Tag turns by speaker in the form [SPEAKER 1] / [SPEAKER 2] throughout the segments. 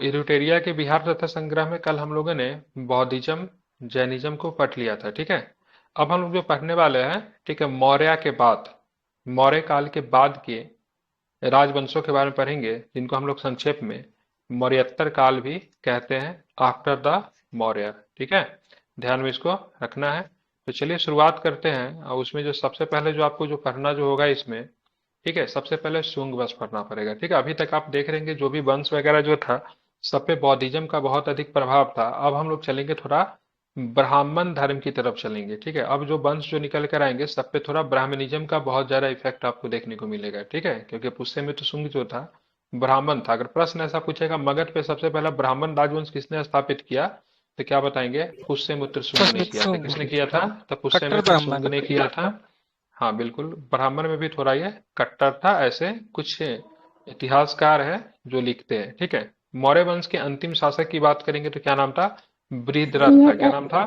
[SPEAKER 1] इरुटेरिया के बिहार तथा संग्रह में कल हम लोगों ने बौद्धिज्म जैनिज्म को पढ़ लिया था। ठीक है, अब हम लोग जो पढ़ने वाले हैं, ठीक है, मौर्य के बाद, मौर्य काल के बाद के राजवंशों के बारे में पढ़ेंगे, जिनको हम लोग संक्षेप में मौर्योत्तर काल भी कहते हैं, आफ्टर द मौर्य। ठीक है, ध्यान में इसको रखना है। तो चलिए शुरुआत करते हैं, और उसमें जो सबसे पहले जो आपको जो पढ़ना जो होगा इसमें, ठीक है, सबसे पहले शुंग वंश पढ़ना पड़ेगा। ठीक है, अभी तक आप देख रहे हैं जो भी वंश वगैरह जो था, सब पे बौद्धिज्म का बहुत अधिक प्रभाव था। अब हम लोग चलेंगे थोड़ा ब्राह्मण धर्म की तरफ चलेंगे। ठीक है, अब जो वंश जो निकल कर आएंगे, सब पे थोड़ा ब्राह्मणिज्म का बहुत ज्यादा इफेक्ट आपको देखने को मिलेगा। ठीक है, क्योंकि पुष्य मित्र शुंग जो था ब्राह्मण था। अगर प्रश्न ऐसा पूछेगा, मगध पे सबसे पहला ब्राह्मण राजवंश किसने स्थापित किया, तो क्या बताएंगे, पुष्यमित्र शुंग ने किया था।
[SPEAKER 2] पुष्पित
[SPEAKER 1] किसने किया था, तो
[SPEAKER 2] कट्टर
[SPEAKER 1] पुष्यमित्र शुंग
[SPEAKER 2] ब्राह्मण।
[SPEAKER 1] ने किया था। हाँ बिल्कुल, ब्राह्मण में भी थोड़ा ये कट्टर था, ऐसे कुछ इतिहासकार है जो लिखते हैं। ठीक है, मौर्य वंश के अंतिम शासक की बात करेंगे तो क्या नाम था, बृहद्रथ था। क्या नाम था,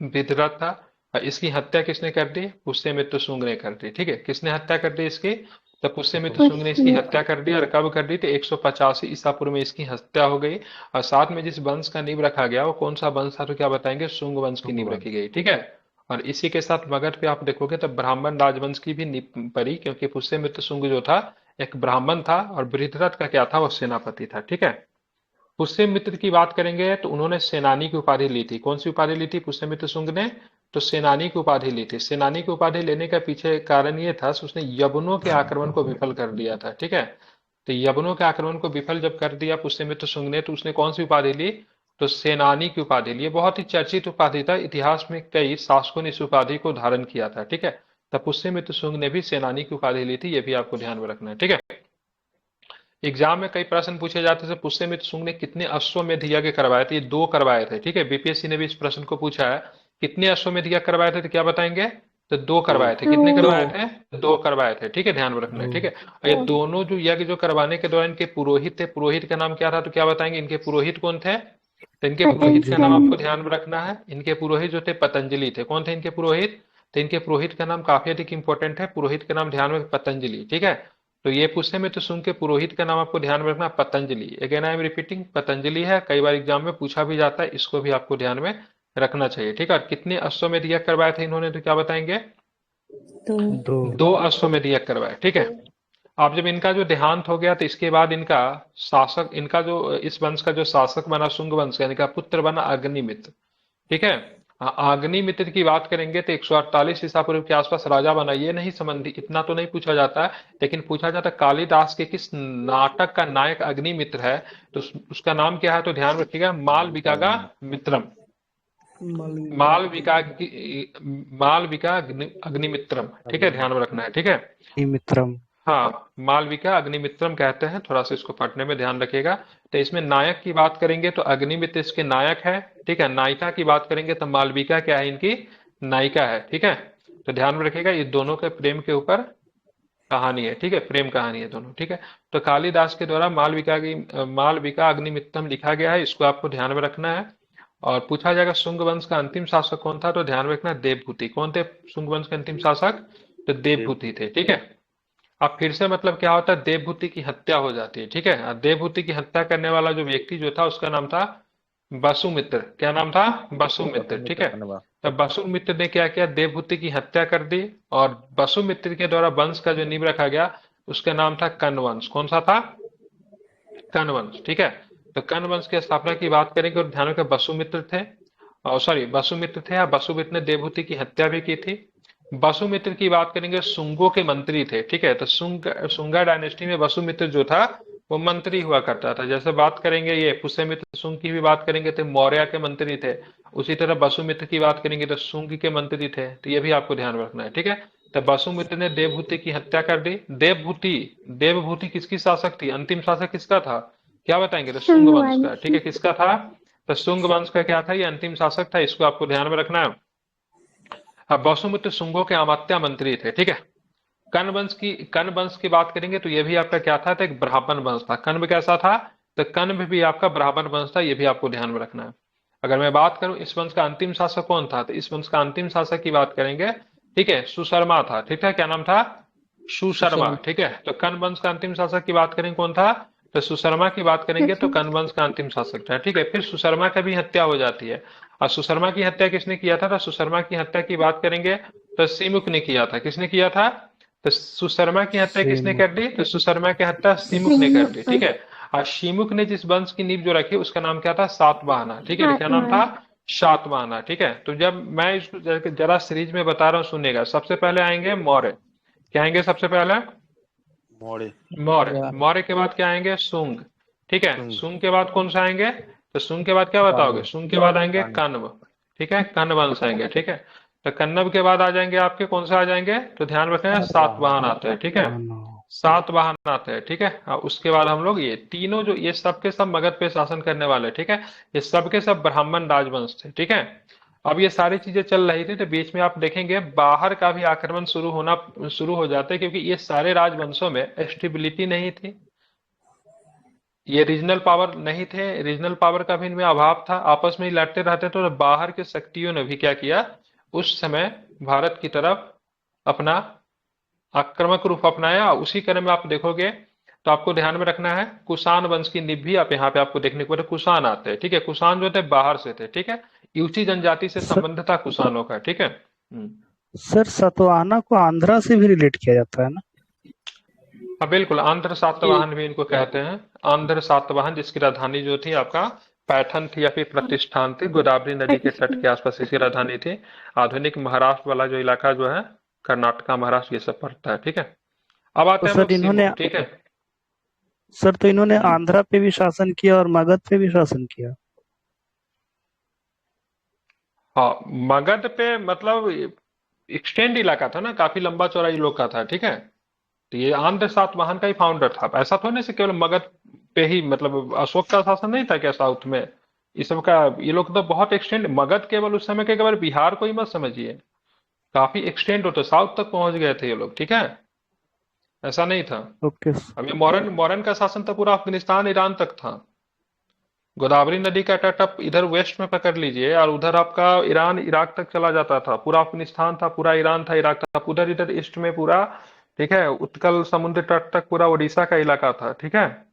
[SPEAKER 1] बृहद्रथ था। और इसकी हत्या किसने कर दी, पुष्यमित्र शुंग ने कर दी। ठीक है, किसने हत्या कर दी इसकी, तो पुष्यमित्र शुंग ने इसकी हत्या कर दी। और कब कर दी थी, 185 ईसा पूर्व में इसकी हत्या हो गई। और साथ में जिस वंश का नींव रखा गया वो कौन सा वंश था, तो क्या बताएंगे, शुंग वंश की नींव रखी गई। ठीक है, और इसी के साथ मगध पे आप देखोगे तो ब्राह्मण राजवंश की भी नींव पड़ी, क्योंकि पुष्यमित्र शुंग जो था एक ब्राह्मण था, और बृहद्रथ का क्या था, वो सेनापति था। ठीक है, पुष्यमित्र की बात करेंगे तो उन्होंने सेनानी की उपाधि ली थी। कौन सी उपाधि ली थी पुष्यमित्र शुंग ने, तो सेनानी की उपाधि ली थी। सेनानी की उपाधि लेने का पीछे कारण ये था, उसने यवनों के आक्रमण को विफल कर दिया था। ठीक है, तो यवनों के आक्रमण को विफल जब कर दिया पुष्यमित्र शुंग ने, तो उसने कौन सी उपाधि ली, तो सेनानी की उपाधि ली। ये बहुत ही चर्चित उपाधि था, इतिहास में कई शासकों ने इस उपाधि को धारण किया था। ठीक है, तब पुष्यमित्र शुंग ने भी सेनानी की उपाधि ली थी, ये भी आपको ध्यान में रखना है। ठीक है, एग्जाम में कई प्रश्न पूछे जाते थे, पुष्यमित्र शुंग ने कितने अश्वमेध यज्ञ करवाए थे, ये दो करवाए थे। ठीक है, बीपीएससी ने भी इस प्रश्न को पूछा है, कितने अश्वमेध यज्ञ करवाए थे, तो क्या बताएंगे, तो दो
[SPEAKER 3] दो।
[SPEAKER 1] करवाए थे। कितने
[SPEAKER 2] दो।
[SPEAKER 1] करवाए थे, दो करवाए थे। ठीक है, ध्यान में रखना है।
[SPEAKER 2] दो।
[SPEAKER 1] ठीक है, और ये दोनों जो यज्ञ जो करवाने के दौरान इनके पुरोहित थे, पुरोहित का नाम क्या था, तो क्या बताएंगे, इनके पुरोहित कौन थे, तो इनके पुरोहित का नाम
[SPEAKER 2] पतंजलि।
[SPEAKER 1] आपको ध्यान में रखना है। इनके पुरोहित जो थे पतंजलि थे। कौन थे इनके पुरोहित, तो इनके पुरोहित का नाम काफी अधिक इंपॉर्टेंट है, पुरोहित का नाम ध्यान में, पतंजलि। ठीक है, तो ये पूछने में तो शुंग के पुरोहित का नाम आपको ध्यान में रखना, Patanjali. Again I am repeating, Patanjali है, कई बार एग्जाम में पूछा भी जाता है, इसको भी आपको ध्यान में रखना चाहिए। ठीक है, और कितने अश्वमेध यज्ञ करवाए थे इन्होंने, तो क्या बताएंगे,
[SPEAKER 2] दो।
[SPEAKER 3] दो।
[SPEAKER 1] दो अश्वमेध यज्ञ करवाए। ठीक है, अब जब इनका जो देहांत हो गया, तो इसके बाद इनका शासक, इनका जो इस वंश का जो शासक बना शुंग वंश का, इनका पुत्र बना अग्निमित्र। ठीक है, अग्निमित्र की बात करेंगे तो 148 ईसा पूर्व के आसपास राजा बना। ये नहीं संबंधी, इतना तो नहीं पूछा जाता है, लेकिन पूछा जाता है कालिदास के किस नाटक का नायक अग्निमित्र है, तो उसका नाम क्या है, तो ध्यान रखिएगा, मालविका का मित्रम।
[SPEAKER 2] मालविका।
[SPEAKER 1] मालविका मालविका अग्निमित्रम। ठीक है, ध्यान में रखना है। ठीक है,
[SPEAKER 3] मित्रम।
[SPEAKER 1] हाँ, मालविका अग्निमित्रम कहते हैं, थोड़ा सा इसको पढ़ने में ध्यान रखिएगा। तो इसमें नायक की बात करेंगे तो अग्निमित्र इसके नायक है। ठीक है, नायिका की बात करेंगे तो मालविका क्या है, इनकी नायिका है। ठीक है, तो ध्यान में रखिएगा, ये दोनों के प्रेम के ऊपर कहानी है। ठीक है, प्रेम कहानी है दोनों। ठीक है, तो कालिदास के द्वारा मालविका अग्निमित्रम लिखा गया है, इसको आपको ध्यान में रखना है। और पूछा जाएगा शुंग वंश का अंतिम शासक कौन था, तो ध्यान में रखना देवभूति। कौन थे शुंग वंश के अंतिम शासक, तो
[SPEAKER 3] देव।
[SPEAKER 1] देवभूति थे। ठीक है, अब फिर से मतलब क्या होता है, देवभूति की हत्या हो जाती है। ठीक है, और देवभूति की हत्या करने वाला जो व्यक्ति जो था, उसका नाम था वसुमित्र। क्या नाम था, वसुमित्र। ठीक
[SPEAKER 3] वसुमित्र
[SPEAKER 1] है,
[SPEAKER 3] कण्व।
[SPEAKER 1] तब वसुमित्र ने क्या किया, देवभूति की हत्या कर दी। और वसुमित्र के द्वारा वंश का जो नींव रखा गया, उसका नाम था कण्व। कौन सा था, कण्व। ठीक है, तो कण्व की स्थापना की बात करेंगे और ध्यान रखें, वसुमित्र थे, और सॉरी वसुमित्र थे, या वसुमित्र ने देवभूति की हत्या भी की थी। वसुमित्र की बात करेंगे, शुंगों के मंत्री थे। ठीक है, तो शुंगा डायनेस्टी में वसुमित्र जो था वो मंत्री हुआ करता था। जैसे बात करेंगे ये पुष्यमित्र शुंग की भी बात करेंगे तो मौर्य के मंत्री थे, उसी तरह वसुमित्र की बात करेंगे तो शुंग के मंत्री थे। तो ये भी आपको ध्यान में रखना है। ठीक है, तो वसुमित्र ने देवभूति की हत्या कर दी। देवभूति, देवभूति किसकी शासक थी, अंतिम शासक किसका था, क्या बताएंगे, तो शुंग वंश का। ठीक है,
[SPEAKER 2] शुंगवंश।
[SPEAKER 1] किसका था, तो शुंग वंश का क्या था, ये अंतिम शासक था, इसको आपको ध्यान में रखना है। अब वसुमित्र शुंगों के अमात्या मंत्री थे। ठीक है, कर्ण वंश की बात करेंगे तो ये भी आपका क्या था, तो एक ब्राह्मण वंश था। कण्व कैसा था, तो कण्व भी आपका ब्राह्मण वंश था, ये भी आपको ध्यान में रखना है। अगर मैं बात करूं इस वंश का अंतिम शासक कौन था, तो इस वंश का अंतिम शासक की बात करेंगे, ठीक है, सुशर्मा था। ठीक है, क्या नाम था, सुशर्मा।
[SPEAKER 2] सुशर्मा।
[SPEAKER 1] ठीक है, तो कण्व वंश का अंतिम शासक की बात करें कौन था, तो सुशर्मा की बात करेंगे तो कनवंश का अंतिम शासक था, ठीक है। फिर सुशर्मा का भी हत्या हो जाती है। और सुशर्मा की हत्या किसने किया था? तो सुशर्मा की हत्या की बात करेंगे तो सिमुक ने किया था। किसने किया था? तो सुशर्मा की हत्या किसने
[SPEAKER 3] सेम।
[SPEAKER 1] कर दी? तो सुशर्मा की हत्या सिमुक ने कर दी, ठीक है। और शिमुक ने जिस वंश की नींव जो रखी उसका नाम क्या था? सातवाहना, ठीक है। तो क्या नाम था? सातवाहना, ठीक है। तो जब मैं इसको जरा सीरीज में बता रहा हूँ सुनिएगा। सबसे पहले आएंगे मौर्य। क्या आएंगे सबसे पहले?
[SPEAKER 3] मोड़े।
[SPEAKER 1] मौर्य।
[SPEAKER 2] मौर्य।
[SPEAKER 1] मौर्य के बाद क्या आएंगे? सुंग, ठीक है।
[SPEAKER 3] सुंग।
[SPEAKER 1] सुंग के बाद कौन सा आएंगे? तो सुंग के बाद क्या बताओगे?
[SPEAKER 2] कान्व।
[SPEAKER 1] सुंग के बाद आएंगे
[SPEAKER 3] कान।
[SPEAKER 1] कण्व, ठीक है। कण्व वंश आएंगे, ठीक है। तो कण्व के बाद आ जाएंगे आपके कौन सा आ जाएंगे? तो ध्यान रखें,
[SPEAKER 2] सातवाहन।
[SPEAKER 1] सातवाहन आते हैं, ठीक है।
[SPEAKER 3] कान्हा।
[SPEAKER 1] सातवाहन आते हैं, ठीक है। और उसके बाद हम लोग ये तीनों जो ये सब के सब मगध पे शासन करने वाले, ठीक है। ये सब के सब ब्राह्मण राजवंश थे, ठीक है। अब ये सारी चीजें चल रही थी तो बीच में आप देखेंगे बाहर का भी आक्रमण शुरू हो जाते हैं, क्योंकि ये सारे राजवंशों में स्टेबिलिटी नहीं थी। ये रीजनल पावर नहीं थे, रीजनल पावर का भी इनमें अभाव था, आपस में ही लड़ते रहते। तो बाहर के शक्तियों ने भी क्या किया उस समय? भारत की तरफ अपना आक्रामक रूप अपनाया। उसी क्रम में आप देखोगे तो आपको ध्यान में रखना है, कुषाण वंश की नींव भी आप यहाँ पे आपको देखने को मिले। कुषाण आते हैं, ठीक है। कुषाण जो थे बाहर से थे, ठीक है। यूची जनजाति से
[SPEAKER 3] सर,
[SPEAKER 1] संबंध था कुषाणों का, ठीक है।
[SPEAKER 3] सर सतवाहना को आंध्रा से भी रिलेट किया जाता है ना?
[SPEAKER 1] हाँ बिल्कुल, आंध्र सातवाहन भी इनको कहते हैं। आंध्र सातवाहन, जिसकी राजधानी जो थी आपका पैठन थी या फिर प्रतिष्ठान थी, गोदावरी नदी के तट के आसपास इसकी राजधानी थी। आधुनिक महाराष्ट्र वाला जो इलाका जो है, कर्नाटका महाराष्ट्र ये सब पड़ता है, ठीक है। अब
[SPEAKER 3] तो
[SPEAKER 1] आते हैं हम लोग
[SPEAKER 3] सर इन्होंने
[SPEAKER 1] सीमुक, ठीक है।
[SPEAKER 3] सर तो इन्होंने
[SPEAKER 1] हम्म।
[SPEAKER 3] आंध्रा पे भी शासन किया और मगध पे भी शासन किया।
[SPEAKER 1] हाँ, मगध पे मतलब एक्सटेंड इलाका था ना, काफी लंबा चौड़ा इन लोग का था, ठीक है। तो ये आंध्र सातवाहन का ही फाउंडर था। ऐसा थोड़ी से केवल मगध पे ही, मतलब अशोक का शासन नहीं था क्या साउथ में? ये सब का ये लोग तो बहुत एक्सटेंड, मगध केवल उस समय के केवल बिहार को ही मत समझिए, काफी एक्सटेंड होते साउथ तक पहुंच गए थे ये लोग, ठीक है। ऐसा नहीं था।
[SPEAKER 3] ओके।
[SPEAKER 1] अब ये मॉडर्न मॉडर्न का शासन तो पूरा अफगानिस्तान ईरान तक था। गोदावरी नदी का तट आप इधर वेस्ट में पकड़ लीजिए और उधर आपका ईरान इराक तक चला जाता था, पूरा अफगानिस्तान था, पूरा ईरान था, इराक था, उधर इधर ईस्ट में पूरा, ठीक है। उत्कल समुद्र तट तक पूरा उड़ीसा का इलाका था, ठीक है।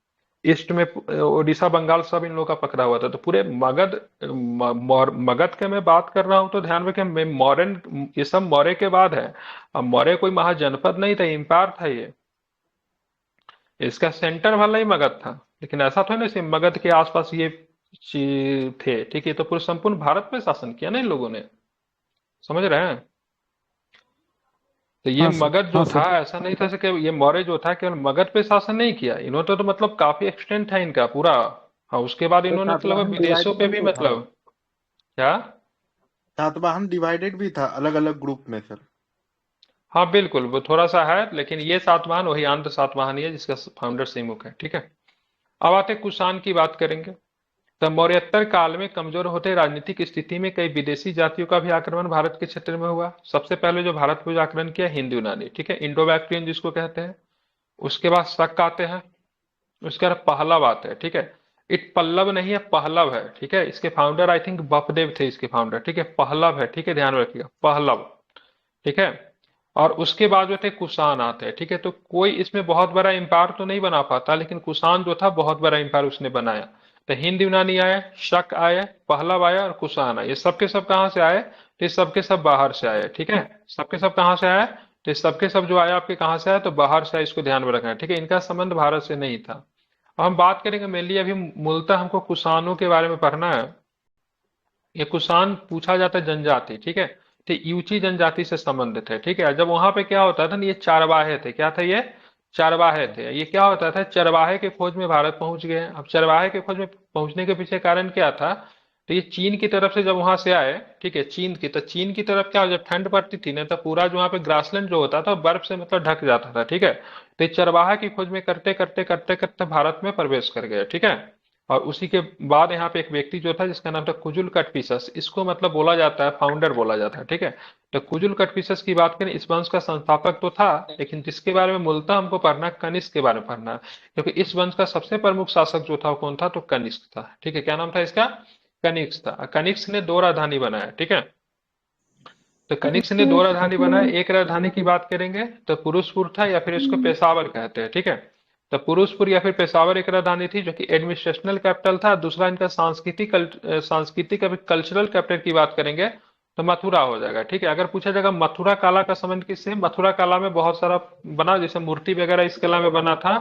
[SPEAKER 1] ईस्ट में उड़ीसा बंगाल सब इन लोगों का पकड़ा हुआ था। तो पूरे मगध मगध के मैं बात कर रहा हूँ तो ध्यान रखें, मैं मौर्यन ये सब मौर्य के बाद है। अब मौर्य कोई महाजनपद नहीं था, एम्पायर था ये। इसका सेंटर भले ही मगध था, लेकिन ऐसा था ना सिर्फ मगध के आसपास ये थे, ठीक है। तो पूरे संपूर्ण भारत पे शासन किया ना इन लोगों ने, समझ रहे हैं। तो ये
[SPEAKER 3] हाँ सर।
[SPEAKER 1] मगध जो
[SPEAKER 3] हाँ
[SPEAKER 1] था,
[SPEAKER 3] सर।
[SPEAKER 1] ऐसा नहीं था कि ये मौर्य जो था केवल मगध पे शासन नहीं किया इन्होंने, तो मतलब काफी एक्सटेंट था इनका पूरा। हाँ, उसके बाद
[SPEAKER 2] तो
[SPEAKER 1] इन्होंने तो लगभग
[SPEAKER 2] सातवाहन
[SPEAKER 1] विदेशों
[SPEAKER 2] डिवाइडेड
[SPEAKER 1] पे
[SPEAKER 2] भी
[SPEAKER 1] भी,
[SPEAKER 2] तो था।
[SPEAKER 1] मतलब क्या?
[SPEAKER 2] सातवाहन डिवाइडेड भी था अलग अलग ग्रुप में सर।
[SPEAKER 1] हाँ बिल्कुल, वो थोड़ा सा है, लेकिन ये सातवाहन वही आंध्र सातवाहन ही है जिसका फाउंडर सिमुक है, ठीक है। अब आते कुषाण की बात करेंगे। तब मौर्योत्तर काल में कमजोर होते राजनीतिक स्थिति में कई विदेशी जातियों का भी आक्रमण भारत के क्षेत्र में हुआ। सबसे पहले जो भारत पर जो आक्रमण किया, हिंदू यूनानी, ठीक है, इंडो बैक्ट्रियन जिसको कहते हैं। उसके बाद शक आते हैं। उसके बाद पहलव आते हैं, ठीक है। इट पल्लव नहीं है, पहलव है, ठीक है। इसके फाउंडर आई थिंक बपदेव थे इसके फाउंडर, ठीक है। पहलव है, ठीक है, ध्यान रखिएगा, पहलव, ठीक है। और उसके बाद जो थे कुषाण आते हैं, ठीक है। तो कोई इसमें बहुत बड़ा एम्पायर तो नहीं बना पाता, लेकिन कुषाण जो था बहुत बड़ा एम्पायर उसने बनाया। तो हिंद यूनानी आए, शक आए, पहलव आया और कुषाण आए। ये सबके सब कहाँ से आए? तो ये सबके सब बाहर से आए, ठीक है। सबके सब कहाँ से आए? तो ये सबके सब जो आए आपके कहाँ से आए? तो बाहर से आए, इसको ध्यान में रखना है, ठीक है। इनका संबंध भारत से नहीं था। अब हम बात करेंगे मेनली, अभी मूलतः हमको कुषाणों के बारे में पढ़ना है। ये कुषाण पूछा जाता है जनजाति, ठीक है। तो यूची जनजाति से संबंधित है, ठीक है। जब वहां पे क्या होता था ना, ये चारवाहे थे, क्या थे ये? चरवाहे थे। ये क्या होता था, चरवाहे के खोज में भारत पहुंच गए। अब चरवाहे के खोज में पहुंचने के पीछे कारण क्या था? तो ये चीन की तरफ से जब वहां से आए, ठीक है, चीन की, तो चीन की तरफ क्या, जब ठंड पड़ती थी ना, तो पूरा जो वहाँ पे ग्रासलैंड जो होता था बर्फ से मतलब ढक जाता था, ठीक है। तो ये चरवाहा की खोज में करते करते करते करते भारत में प्रवेश कर गए, ठीक है। और उसी के बाद यहाँ पे एक व्यक्ति जो था जिसका नाम था कुजुल कटफिसस, इसको मतलब बोला जाता है फाउंडर बोला जाता है, ठीक है। तो कुजुल कटफिसस की बात करें, इस वंश का संस्थापक तो था, लेकिन जिसके बारे में मूलतः हमको पढ़ना है, कनिष्क के बारे में पढ़ना है। क्योंकि इस वंश का सबसे प्रमुख शासक जो था वो कौन था? तो कनिष्क था, ठीक है। क्या नाम था इसका? कनिष्क था। कनिष्क ने दो राजधानी बनाया, ठीक है। तो कनिष्क ने दो राजधानी बनाया। एक राजधानी की बात करेंगे तो पुरुषपुर था, या फिर इसको पेशावर कहते हैं, ठीक है। तो पुरुषपुर या फिर पेशावर एक राजधानी थी जो कि एडमिनिस्ट्रेशनल कैपिटल था। दूसरा इनका सांस्कृतिक अभी कल्चरल कैपिटल की बात करेंगे तो मथुरा हो जाएगा। ठीक है, अगर पूछा जाएगा मथुरा कला का संबंध किससे, मथुरा कला में बहुत सारा बना, जैसे मूर्ति वगैरह इस कला में बना था।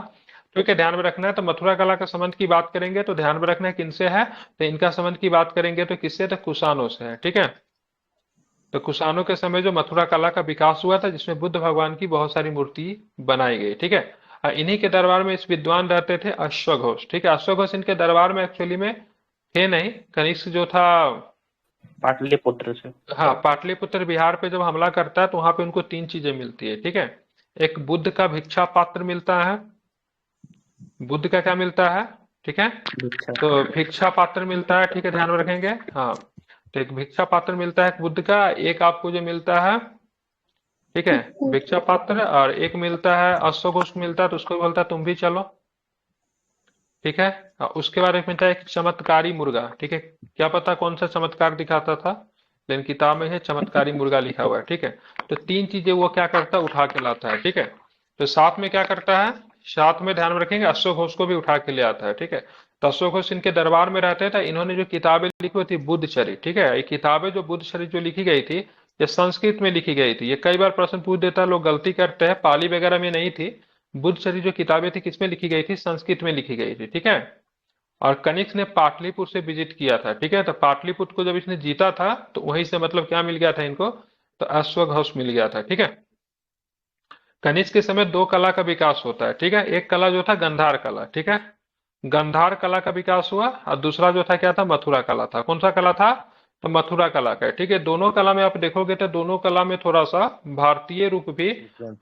[SPEAKER 1] ठीक है, ध्यान में रखना है। तो मथुरा कला का संबंध की बात करेंगे तो ध्यान में रखना है किनसे है, तो इनका संबंध की बात करेंगे तो किससे, तो कुषाणों से है। ठीक है, तो कुषाणों के समय जो मथुरा कला का विकास हुआ था जिसमें बुद्ध भगवान की बहुत सारी मूर्ति बनाई गई। ठीक है, इन्हीं के दरबार में इस विद्वान रहते थे अश्वघोष। ठीक है, अश्वघोष इनके दरबार में एक्चुअली में थे नहीं, कनिष्क जो था।
[SPEAKER 4] पाटलिपुत्र से।
[SPEAKER 1] हाँ, पाटलिपुत्र बिहार पे जब हमला करता है तो वहां पे उनको तीन चीजें मिलती है। ठीक है, एक बुद्ध का भिक्षा पात्र मिलता है, बुद्ध का क्या मिलता है, ठीक है,
[SPEAKER 4] भिक्षा।
[SPEAKER 1] तो भिक्षा पात्र मिलता है। ठीक है, ध्यान में रखेंगे। हाँ, तो एक भिक्षा पात्र मिलता है बुद्ध का, एक आपको जो मिलता है, ठीक है, भिक्षा पात्र, और एक मिलता है अश्वघोष मिलता है, तो उसको बोलता है तुम भी चलो। ठीक है, उसके बाद एक मिलता है एक चमत्कारी मुर्गा। ठीक है, क्या पता कौन सा चमत्कार दिखाता था, लेकिन किताब में है चमत्कारी मुर्गा लिखा हुआ है। ठीक है, तो तीन चीजें वो क्या करता है, उठा के लाता है। ठीक है, तो साथ में क्या करता है, साथ में ध्यान में रखेंगे अश्वघोष को भी उठा के ले आता है। ठीक है, तो अश्वघोष इनके दरबार में रहते थे। इन्होंने जो किताबें लिखी हुई थी बुद्धचरित, ठीक है, ये किताबें जो बुद्धचरित जो लिखी गई थी ये संस्कृत में लिखी गई थी। ये कई बार प्रश्न पूछ देता है, लोग गलती करते हैं, पाली वगैरह में नहीं थी। बुद्धचरित जो किताबें थी किसमें लिखी गई थी, संस्कृत में लिखी गई थी। ठीक है, और कनिष्क ने पाटलिपुत्र से विजिट किया था। ठीक है, तो पाटलिपुत्र को जब इसने जीता था तो वहीं से मतलब क्या मिल गया था इनको, तो अश्वघोष मिल गया था। ठीक है, कनिष्क के समय दो कला का विकास होता है। ठीक है, एक कला जो था गंधार कला, ठीक है, गंधार कला का विकास हुआ, और दूसरा जो था क्या था, मथुरा कला था। कौन सा कला था, तो मथुरा कला का है। ठीक है, दोनों कला में आप देखोगे तो दोनों कला में थोड़ा सा भारतीय रूप भी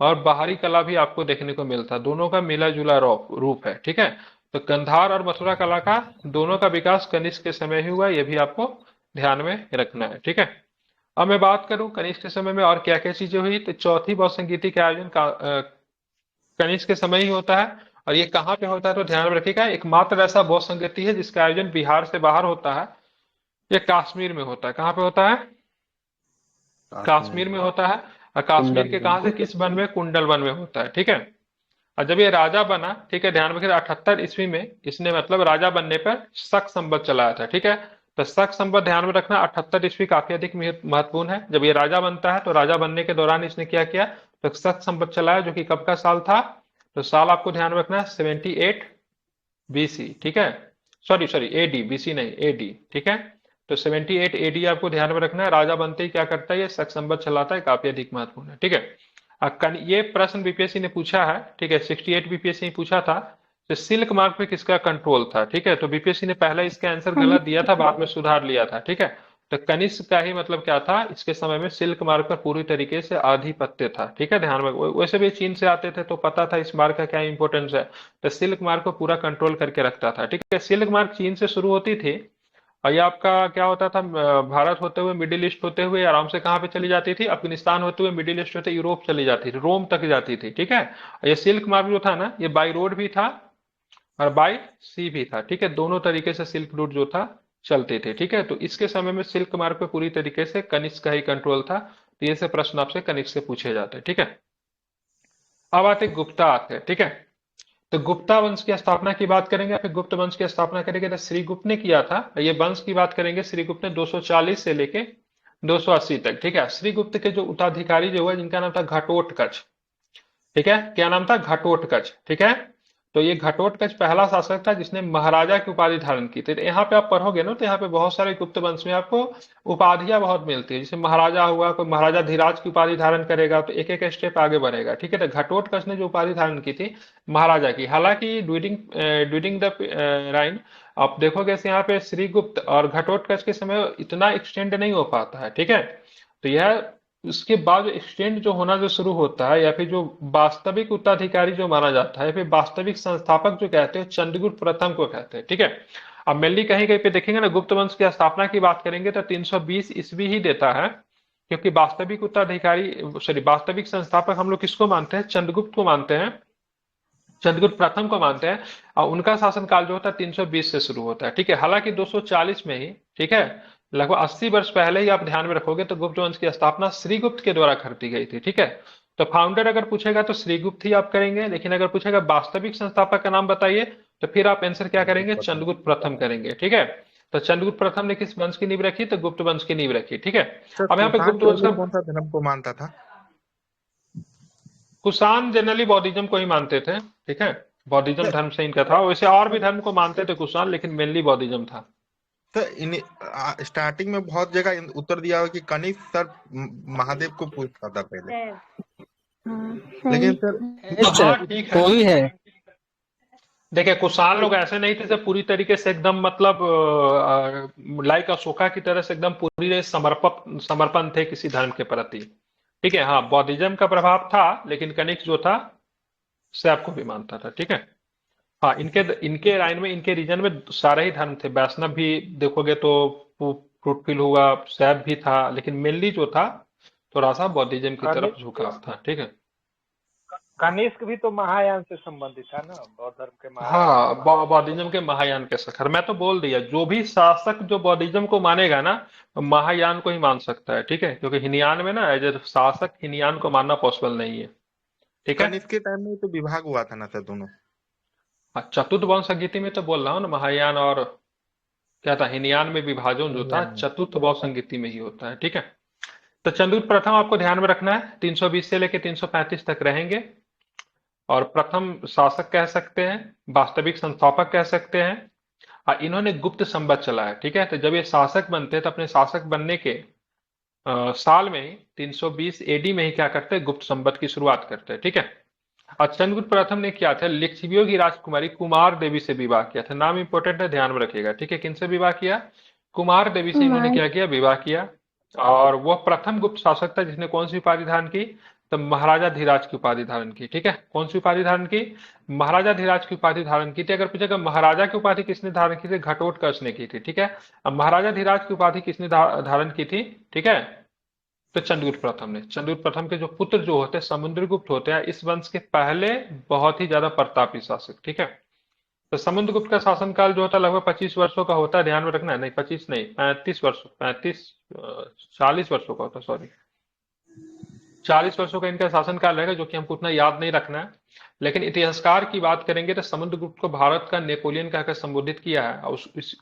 [SPEAKER 1] और बाहरी कला भी आपको देखने को मिलता है, दोनों का मिला जुला रूप है। ठीक है, तो गंधार और मथुरा कला का दोनों का विकास कनिष्क के समय ही हुआ, ये भी आपको ध्यान में रखना है। ठीक है, अब मैं बात करूं कनिष्क के समय में और क्या क्या चीजें हुई, तो चौथी बहुसंगीति का आयोजन कनिष्क के समय ही होता है। और ये कहाँ पे होता है, तो ध्यान में रखिएगा, एकमात्र ऐसा बहुसंगीति है जिसका आयोजन बिहार से बाहर होता है, ये कश्मीर में होता है। कहाँ पे होता है, कश्मीर में होता है। और कश्मीर के कहाँ से, किस वन में, कुंडल वन में होता है। ठीक है, और जब ये राजा बना, ठीक है, ध्यान रखिए 78 ईस्वी में इसने मतलब राजा बनने पर शक संवत चलाया था। ठीक है, तो शक संवत ध्यान में रखना, 78 ईस्वी काफी अधिक महत्वपूर्ण है। जब ये राजा बनता है तो राजा बनने के दौरान इसने क्या किया, तो शक संवत चलाया, जो कि कब का साल था, तो साल आपको ध्यान में रखना है 78 बीसी। ठीक है, सॉरी सॉरी एडी, बीसी नहीं एडी। ठीक है, तो 78 एडी आपको ध्यान में रखना है। राजा बनते ही क्या करता है, ये शक संवत चलाता है, काफी अधिक महत्वपूर्ण है। ठीक है, ये प्रश्न बीपीएससी ने पूछा है। ठीक है, 68 बीपीएससी ने पूछा था, तो सिल्क मार्ग पे किसका कंट्रोल था। ठीक है, तो बीपीएससी ने पहले इसका आंसर गलत दिया था, बाद में सुधार लिया था। ठीक है, तो कनिष्क का ही मतलब क्या था, इसके समय में सिल्क मार्ग पर पूरी तरीके से आधिपत्य था। ठीक है, ध्यान में, वैसे भी चीन से आते थे तो पता था इस मार्ग का क्या इंपॉर्टेंस है, तो सिल्क मार्ग को पूरा कंट्रोल करके रखता था। ठीक है, सिल्क मार्ग चीन से शुरू होती थी, और ये आपका क्या होता था, भारत होते हुए मिडिल ईस्ट होते हुए आराम से कहाँ पे चली जाती थी, अफगानिस्तान होते हुए मिडिल ईस्ट होते यूरोप चली जाती थी, रोम तक जाती थी। ठीक है, और ये सिल्क मार्ग जो था ना, ये बाई रोड भी था और बाई सी भी था। ठीक है, दोनों तरीके से सिल्क रूट जो था चलते थे। ठीक है, तो इसके समय में सिल्क मार्ग पे पूरी तरीके से कनिष्क का ही कंट्रोल था। तो ये से प्रश्न आपसे कनिष्क से पूछे जाते हैं। ठीक है, अब आते गुप्ता आते हैं। ठीक है, तो गुप्ता वंश की स्थापना की बात करेंगे, फिर गुप्त वंश की स्थापना करेंगे, तो श्रीगुप्त ने किया था। ये वंश की बात करेंगे, श्रीगुप्त ने 240 से लेके 280 तक। ठीक है, श्रीगुप्त के जो उत्तराधिकारी जो हुआ, जिनका नाम था घटोत्कच। ठीक है, क्या नाम था, घटोत्कच। ठीक है, तो ये घटोत्कच पहला शासक था जिसने महाराजा की उपाधि धारण की थी। तो यहाँ पे आप पढ़ोगे ना, तो यहाँ पे बहुत सारे गुप्त वंश में आपको उपाधियां बहुत मिलती है। जैसे महाराजा हुआ, कोई महाराजा धीराज की उपाधि धारण करेगा तो एक एक स्टेप आगे बढ़ेगा। ठीक है, तो घटोत्कच ने जो उपाधि धारण की थी महाराजा की, हालांकि ड्यूरिंग ड्यूरिंग द राइन आप देखोगे यहाँ पे श्रीगुप्त और घटोत्कच के समय इतना एक्सटेंड नहीं हो पाता है। ठीक है, तो यह उसके बाद एक्सटेंड जो होना जो शुरू होता है, या फिर जो वास्तविक उत्तराधिकारी जो माना जाता है, या फिर वास्तविक संस्थापक जो कहते हैं, चंद्रगुप्त प्रथम को कहते हैं। ठीक है, अब मेनली कहीं कहीं पे देखेंगे ना, गुप्त वंश की स्थापना की बात करेंगे तो 320 ईस्वी ही देता है, क्योंकि वास्तविक उत्तराधिकारी, सॉरी वास्तविक संस्थापक हम लोग किसको मानते हैं, चंद्रगुप्त को मानते हैं, चंद्रगुप्त प्रथम को मानते हैं। और उनका शासनकाल जो होता है 320 से शुरू होता है। ठीक है, हालांकि 240 में ही, ठीक है, लगभग 80 वर्ष पहले ही आप ध्यान में रखोगे, तो गुप्त वंश की स्थापना श्रीगुप्त के द्वारा कर दी गई थी। ठीक है, तो फाउंडर अगर पूछेगा तो श्रीगुप्त ही आप करेंगे, लेकिन अगर पूछेगा वास्तविक संस्थापक का नाम बताइए, तो फिर आप आंसर क्या करेंगे, चंद्रगुप्त प्रथम करेंगे। ठीक है, तो चंद्रगुप्त प्रथम ने किस वंश की नींव रखी, तो गुप्त वंश की नींव रखी। ठीक है,
[SPEAKER 2] सर
[SPEAKER 1] अब यहाँ पे
[SPEAKER 2] कुषाण
[SPEAKER 1] गुप्त वंश का,
[SPEAKER 2] जनरली कौन सा धर्म को मानता था?
[SPEAKER 1] कुषाण जनरली बौद्धिज्म को ही मानते थे। ठीक है, बौद्धिज्म
[SPEAKER 2] सर
[SPEAKER 1] धर्म से इनका था, वैसे और भी धर्म को मानते थे कुषाण, लेकिन मेनली बौद्धिज्म था।
[SPEAKER 2] सर इन स्टार्टिंग में बहुत जगह उत्तर दिया हुआ कि कनिष्क सर महादेव को पूछता था पहले, लेकिन सर
[SPEAKER 1] हाँ ठीक है,
[SPEAKER 3] कोई है।
[SPEAKER 1] देखिए कुषाण लोग ऐसे नहीं थे जो पूरी तरीके से एकदम मतलब लाइक अशोका की तरह से एकदम पूरी समर्पण थे किसी धर्म के प्रति। ठीक है, हाँ बौद्धिज्म का प्रभाव था, लेकिन कनिष्क जो था शैव को भी मानता था। ठीक है, हाँ इनके इनके लाइन में, इनके रीजन में सारे ही धर्म थे, वैष्णव भी देखोगे तो फ्रूटफुल हुआ, शैव भी था, लेकिन मेनली जो था थोड़ा सा बौद्धिज्म की तरफ झुकाव था। ठीक है,
[SPEAKER 5] कनिष्क भी तो महायान से संबंधित था ना, बौद्ध धर्म के महायान से
[SPEAKER 1] हाँ
[SPEAKER 5] महायान।
[SPEAKER 1] बौद्धिज्म के महायान के सखर, मैं तो बोल दिया, जो भी शासक जो बौद्धिज्म को मानेगा ना, महायान को ही मान सकता है। ठीक है, क्योंकि हिनयान में ना एज ए शासक हिनयान को मानना पॉसिबल नहीं है। ठीक है,
[SPEAKER 2] कनिष्क के टाइम में तो विभाग हुआ था ना सर दोनों।
[SPEAKER 1] हाँ, चतुर्थ वंश संगीति में तो बोल रहा हूँ ना, महायान और क्या था, हिनयान में विभाजन जो था चतुर्थ वंश संगीति में ही होता है। ठीक है, तो चंद्रगुप्त प्रथम आपको ध्यान में रखना है, 320 से लेकर 335 तक रहेंगे, और प्रथम शासक कह सकते हैं, वास्तविक संस्थापक कह सकते हैं। इन्होंने गुप्त संवत चलाया। ठीक है, तो जब ये शासक बनते हैं तो अपने शासक बनने के साल में ही 320 एडी में ही क्या करते हैं, गुप्त संवत की शुरुआत करते हैं। ठीक है, और चंद्रगुप्त प्रथम ने क्या था, लिच्छवियों की राजकुमारी कुमार देवी से विवाह किया था। नाम इंपॉर्टेंट है, ध्यान में रखिएगा। ठीक है, किनसे विवाह किया, कुमार देवी से इन्होंने क्या किया, विवाह किया। और वह प्रथम गुप्त शासक था जिसने कौन सी उपाधि धारण की, तो महाराजा धीराज की उपाधि धारण की। ठीक है, कौन सी उपाधि धारण की, महाराजा धीराज की उपाधि धारण की थी। अगर पूछेगा महाराजा की उपाधि किसने धारण की थी, घटोत्कच ने की थी। ठीक है, अब महाराजा धीराज की उपाधि किसने धारण की थी, ठीक है, तो चंद्रगुप्त प्रथम ने। चंद्रगुप्त प्रथम के जो पुत्र जो होते हैं समुद्रगुप्त होते हैं, इस वंश के पहले बहुत ही ज्यादा प्रतापी शासक। ठीक है, तो समुद्रगुप्त का शासनकाल जो होता है लगभग 25 वर्षों का होता है, ध्यान में रखना है, नहीं 25 नहीं, 35 वर्ष, 40 वर्षों का होता है, सॉरी 40 वर्षों का इनका शासनकाल रहेगा, जो कि हमको उतना याद नहीं रखना है। लेकिन इतिहासकार की बात करेंगे तो समुद्रगुप्त को भारत का नेपोलियन कहकर संबोधित किया है, और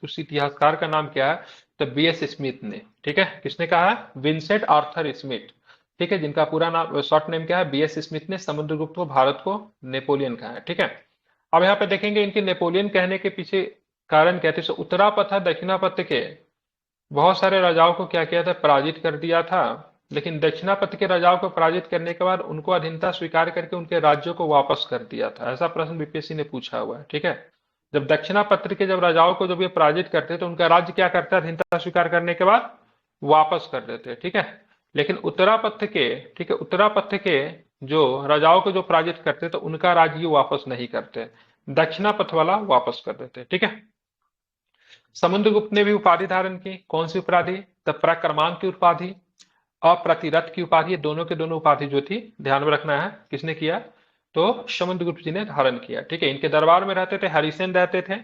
[SPEAKER 1] उस इतिहासकार का नाम क्या है, तो बीएस स्मिथ ने। ठीक है, किसने कहा है, विंसेंट आर्थर स्मिथ। ठीक है, जिनका पूरा नाम शॉर्ट नेम क्या है, बीएस स्मिथ ने समुद्रगुप्त को भारत को नेपोलियन कहा है। ठीक है, अब यहाँ पे देखेंगे इनके नेपोलियन कहने के पीछे कारण क्या थे। उत्तरापथ दक्षिणापथ के बहुत सारे राजाओं को क्या किया था, पराजित कर दिया था, लेकिन दक्षिणापथ के राजाओं को पराजित करने के बाद उनको अधीनता स्वीकार करके उनके राज्यों को वापस कर दिया था। ऐसा प्रश्न बीपीएससी ने पूछा हुआ है। ठीक है, जब दक्षिणापथ के जब राजाओं को जब ये पराजित करते तो उनका राज्य क्या करता है, अधीनता स्वीकार करने के बाद वापस कर देते। ठीक है, लेकिन उत्तरापथ के, ठीक है, उत्तरापथ के जो राजाओं को जो पराजित करते तो उनका राज्य वापस नहीं करते, दक्षिणापथ वाला वापस कर देते। ठीक है, समुद्रगुप्त ने भी उपाधि धारण की, कौन सी उपाधि, तो पराक्रमांक की उपाधि, अप्रतिरथ की उपाधि, दोनों के दोनों उपाधि जो थी, ध्यान में रखना है, किसने किया, तो समुद्रगुप्त जी ने धारण किया। ठीक है, इनके दरबार में रहते थे हरिसेन रहते थे,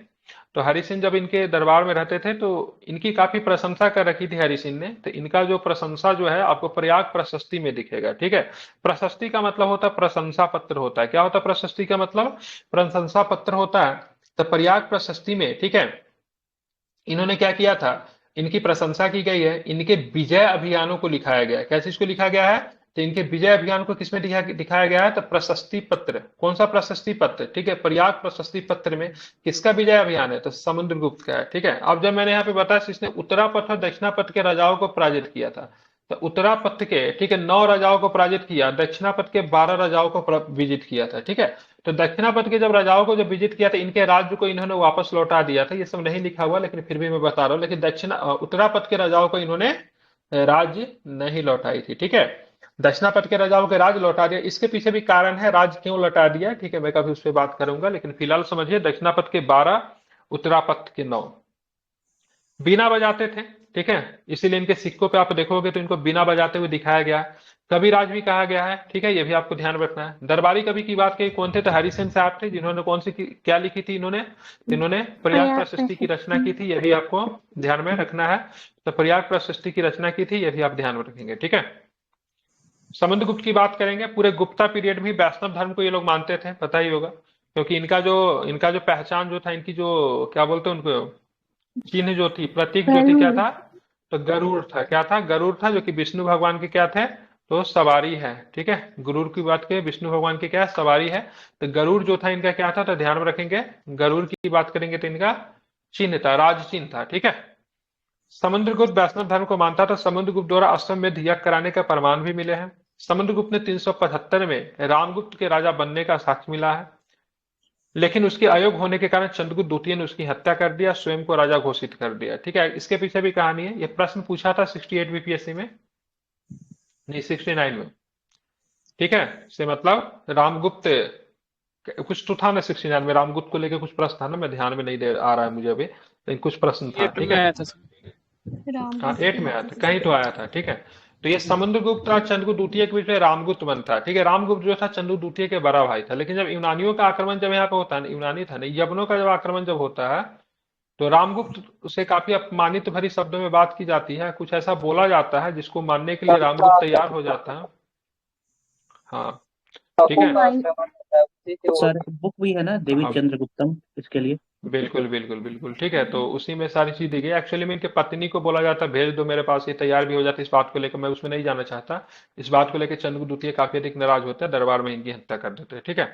[SPEAKER 1] तो हरिसेन जब इनके दरबार में रहते थे तो इनकी काफी प्रशंसा कर रखी थी हरिसेन ने, तो इनका जो प्रशंसा जो है आपको प्रयाग प्रशस्ति में दिखेगा। ठीक है, प्रशस्ति का मतलब होता है प्रशंसा पत्र होता है, क्या होता है प्रशस्ति का मतलब, प्रशंसा पत्र होता है। तो प्रयाग प्रशस्ति में, ठीक है, इन्होंने क्या किया था, इनकी प्रशंसा की गई है, इनके विजय अभियानों को लिखाया गया है। कैसे इसको लिखा गया है, तो इनके विजय अभियान को किसमें दिखाया गया है, तो प्रशस्ति पत्र। कौन सा प्रशस्ति पत्र, ठीक है, प्रयाग प्रशस्ति पत्र में किसका विजय अभियान है, तो समुद्रगुप्त का है। ठीक है, अब जब मैंने यहाँ पे बताया इसने उत्तरापथ और दक्षिणापथ के राजाओं को पराजित किया था, तो उत्तरापथ के, ठीक है, 9 राजाओं को पराजित किया, दक्षिणापथ के 12 राजाओं को विजित किया था। ठीक है, तो दक्षिणापथ के जब राजाओं को जब विजित किया था, इनके राज्य को इन्होंने वापस लौटा दिया था। ये सब नहीं लिखा हुआ, लेकिन फिर भी मैं बता रहा हूँ, लेकिन उत्तरापथ के राजाओं को इन्होंने राज्य नहीं लौटाई थी। ठीक है, दक्षिणापथ के राजाओं के राज्य लौटा दिया, इसके पीछे भी कारण है राज्य क्यों लौटा दिया। ठीक है, मैं कभी उस पर बात करूंगा, लेकिन फिलहाल समझिए दक्षिणापथ के 12, उत्तरापथ के 9। बीना बजाते थे, ठीक है, इसीलिए इनके सिक्कों पे आप देखोगे तो इनको बीना बजाते हुए दिखाया गया है। कविराज भी कहा गया है। ठीक है, ये भी आपको ध्यान रखना है। दरबारी कवि की बात कही, कौन थे, तो हरिसेन साहब थे, जिन्होंने कौन सी क्या लिखी थी, इन्होंने प्रयाग प्रशस्ति की रचना की थी, ये भी आपको ध्यान में रखना है। तो प्रयाग प्रशस्ति की रचना की थी, ये भी आप ध्यान में रखेंगे। ठीक है, समुद्रगुप्त की बात करेंगे, पूरे गुप्ता पीरियड भी वैष्णव धर्म को ये लोग मानते थे, पता ही होगा, क्योंकि इनका जो पहचान जो था, इनकी जो क्या बोलते हैं उनको, चिन्ह जो थी, प्रतीक जो थी, क्या
[SPEAKER 6] गरुड़।
[SPEAKER 1] था? तो गरुड़ था। क्या था? गरुड़ था, जो कि विष्णु भगवान के क्या थे? तो सवारी है। ठीक है, गरुड़ की बात करें, विष्णु भगवान की क्या है? सवारी है। तो गरुड़ जो था इनका क्या था? तो ध्यान में रखेंगे, गरुड़ की बात करेंगे तो इनका चिन्ह था, राज चिन्ह था। ठीक है, समुद्रगुप्त वैष्णव धर्म को मानता था। समुद्रगुप्त द्वारा अश्वमेध यज्ञ कराने का प्रमाण भी मिले हैं। समुद्रगुप्त ने 375 में रामगुप्त के राजा बनने का साक्ष्य मिला है, लेकिन उसके अयोग्य होने के कारण चंद्रगुप्त द्वितीय ने उसकी हत्या कर दिया, स्वयं को राजा घोषित कर दिया। ठीक है, इसके पीछे भी कहानी है। यह प्रश्न पूछा था 68 बीपीएससी में, नहीं 69 में। ठीक है, से मतलब रामगुप्त, कुछ तो था ना 69 में, रामगुप्त को लेकर कुछ प्रश्न था ना, मैं ध्यान में नहीं दे आ रहा है मुझे अभी, लेकिन कुछ प्रश्न था।
[SPEAKER 7] एट
[SPEAKER 1] ठीक
[SPEAKER 7] में
[SPEAKER 1] है,
[SPEAKER 7] आया था सर।
[SPEAKER 1] हाँ
[SPEAKER 6] रामगुप्त
[SPEAKER 1] 8
[SPEAKER 6] की
[SPEAKER 1] में आया
[SPEAKER 6] हत्या
[SPEAKER 1] था,
[SPEAKER 6] से
[SPEAKER 1] कहीं तो आया था। ठीक है, तो ये समुद्रगुप्त और चंद्रगुप्त द्वितीय के बीच में रामगुप्त बनता है। ठीक है, रामगुप्त जो था चंद्रगुप्त द्वितीय के बड़ा भाई था, लेकिन जब यूनानियों का आक्रमण जब यहाँ पे होता है ना, यूनानी था नहीं, यवनों का जब आक्रमण जब होता है, तो रामगुप्त से काफी अपमानित भरी शब्दों में बात की जाती है, कुछ ऐसा बोला जाता है जिसको मानने के लिए रामगुप्त तैयार हो जाता है। हाँ, ठीक है।
[SPEAKER 6] नाइन।
[SPEAKER 4] सर बुक भी है ना, देवी
[SPEAKER 1] हाँ,
[SPEAKER 4] चंद्रगुप्तम, इसके लिए।
[SPEAKER 1] बिल्कुल बिल्कुल बिल्कुल। ठीक है, तो उसी में सारी चीज दी गई। एक्चुअली में इनके पत्नी को बोला जाता, भेज दो मेरे पास, ये तैयार भी हो जाती। इस बात को लेकर मैं उसमें नहीं जाना चाहता। इस बात को लेकर चंद्रगुप्त द्वितीय काफी अधिक नाराज होते हैं, दरबार में इनकी हत्या कर देते हैं। ठीक है,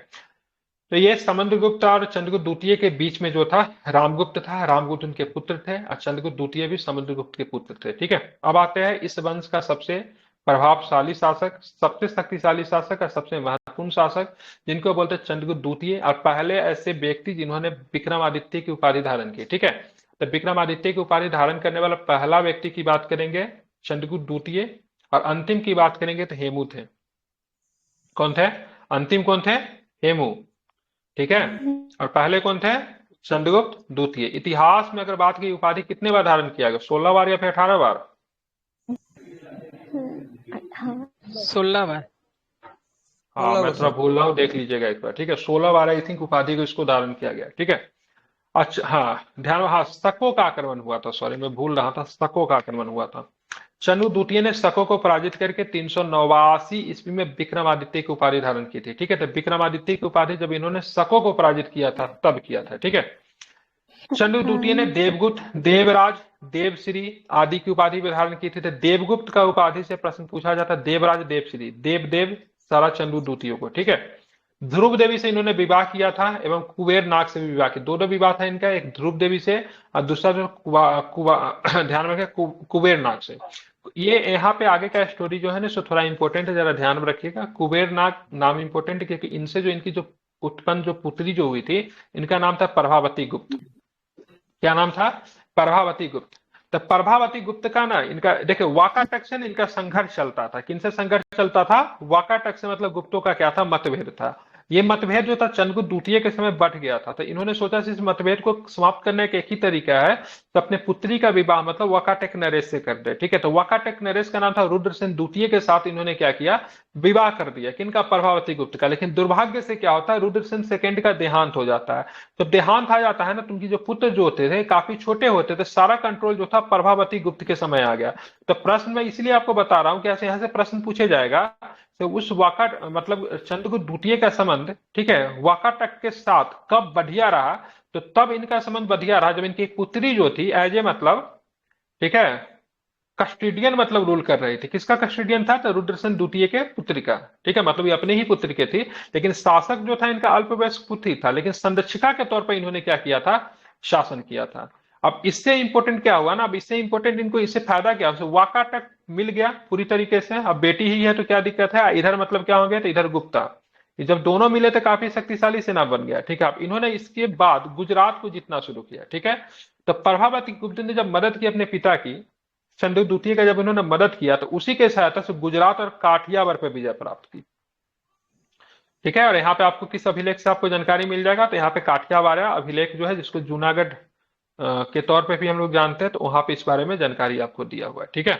[SPEAKER 1] तो ये समुद्रगुप्त और चंद्रगुप्त द्वितीय के बीच में जो था, रामगुप्त था। रामगुप्त उनके पुत्र थे, और चंद्रगुप्त द्वितीय भी समुद्रगुप्त के पुत्र थे। ठीक है, अब आते हैं इस वंश का सबसे प्रभावशाली शासक, सबसे शक्तिशाली शासक और सबसे महत्वपूर्ण शासक, जिनको बोलते हैं चंद्रगुप्त द्वितीय, और पहले ऐसे व्यक्ति जिन्होंने विक्रमादित्य की उपाधि धारण की। ठीक है, तो विक्रमादित्य की उपाधि धारण करने वाला पहला व्यक्ति की बात करेंगे चंद्रगुप्त द्वितीय, और अंतिम की बात करेंगे तो हेमू थे। कौन थे? अंतिम कौन थे? हेमू। ठीक है, और पहले कौन थे? चंद्रगुप्त द्वितीय। इतिहास में अगर बात की, उपाधि कितने बार धारण किया गया? 16 बार या फिर 18 बार?
[SPEAKER 7] 16 बार।
[SPEAKER 1] हाँ,
[SPEAKER 7] 16
[SPEAKER 1] मैं
[SPEAKER 7] बार
[SPEAKER 1] थोड़ा
[SPEAKER 7] सर।
[SPEAKER 1] भूल रहा हूँ, देख लीजिएगा एक बार। ठीक है, 16 बार आई थिंक उपाधि को इसको धारण किया गया। ठीक है, अच्छा हाँ ध्यान, हाँ शकों का आक्रमण हुआ था, सॉरी मैं भूल रहा था, शकों का आक्रमण हुआ था। चंद्र द्वितीय ने शकों को पराजित करके 389 ईस्वी में विक्रमादित्य की उपाधि धारण की थी। ठीक है, तो विक्रमादित्य की उपाधि जब इन्होंने शकों को पराजित किया था तब किया था। ठीक है, चंद्र द्वितीय ने देवगुप्त, देवराज, देवश्री आदि की उपाधि भी धारण की थी। तो देवगुप्त का उपाधि से प्रश्न पूछा जाता है, देवराज, देवश्री, देव सारा चंद्र द्वितीय को। ठीक है, ध्रुव देवी से इन्होंने विवाह किया था, एवं कुबेर नाग से भी विवाह किया। दोनों विवाह था इनका, एक ध्रुव देवी से और दूसरा जो ध्यान में रखें कुबेर नाग से। ये यहाँ पे आगे का स्टोरी जो है ना, सो थोड़ा इंपॉर्टेंट है, जरा ध्यान में रखिएगा। कुबेर नाग नाम इंपॉर्टेंट है, क्योंकि इनसे जो इनकी जो उत्पन्न जो पुत्री जो हुई थी, इनका नाम था प्रभावती गुप्त। क्या नाम था? प्रभावती गुप्त। तो प्रभावती गुप्त का ना, इनका देखिए, वाकाटक से ना इनका संघर्ष चलता था। किनसे संघर्ष चलता था? वाकाटक से, मतलब गुप्तों का क्या था? मतभेद था। ये मतभेद जो था चंद्रगुप्त द्वितीय के समय बढ़ गया था, तो इन्होंने सोचा इस मतभेद को समाप्त करने का एक ही तरीका है, तो अपने पुत्री का विवाह मतलब वाकाटक नरेश से कर दे। ठीक है, तो वाकाटक नरेश का नाम था रुद्रसेन द्वितीय के साथ इन्होंने क्या किया? विवाह कर दिया। किनका? प्रभावती गुप्त का। लेकिन दुर्भाग्य से क्या होता है, रुद्रसेन सेकंड का देहांत हो जाता है। जब देहांत आ जाता है ना, तो उनकी जो पुत्र जो होते थे काफी छोटे होते थे, सारा कंट्रोल जो था प्रभावती गुप्त के समय आ गया। तो प्रश्न मैं इसलिए आपको बता रहा हूं कि ऐसे यहाँ से प्रश्न पूछे जाएगा, तो उस वाकाट मतलब चंद्रगुप्त द्वितीय का संबंध, ठीक है, वाकाटक के साथ कब बढ़िया रहा? तो तब इनका संबंध बढ़िया रहा जब इनकी पुत्री जो थी एज ए मतलब, ठीक है, कस्टोडियन मतलब रूल कर रही थी। किसका कस्टोडियन था? तो रुद्रसेन द्वितीय के पुत्री का। ठीक है, मतलब ये अपने ही पुत्र के थी, लेकिन शासक जो था इनका अल्पवयस्क पुत्री था, लेकिन संरक्षिका के तौर पर इन्होंने क्या किया था? शासन किया था। अब इससे इंपॉर्टेंट क्या हुआ ना, अब इससे इंपॉर्टेंट इनको इससे फायदा क्या? वाकाटक मिल गया पूरी तरीके से, अब बेटी ही है तो क्या दिक्कत है? इधर मतलब क्या हो गया? तो इधर गुप्ता, जब दोनों मिले तो काफी शक्तिशाली सेना बन गया। ठीक है, अब इन्होंने इसके बाद गुजरात को जीतना शुरू किया। ठीक है, तो प्रभावती गुप्त ने जब मदद की अपने पिता की, चंद्रगुप्त द्वितीय का जब इन्होंने मदद किया, तो उसी के सहायता से गुजरात और काठियावाड़ पर विजय प्राप्त की। ठीक है, और यहाँ पे आपको किस अभिलेख से आपको जानकारी मिल जाएगा? तो यहाँ पे काठियावाड़ अभिलेख जो है, जिसको जूनागढ़ के तौर पे भी हम लोग जानते हैं, तो वहां पे इस बारे में जानकारी आपको दिया हुआ है। ठीक है,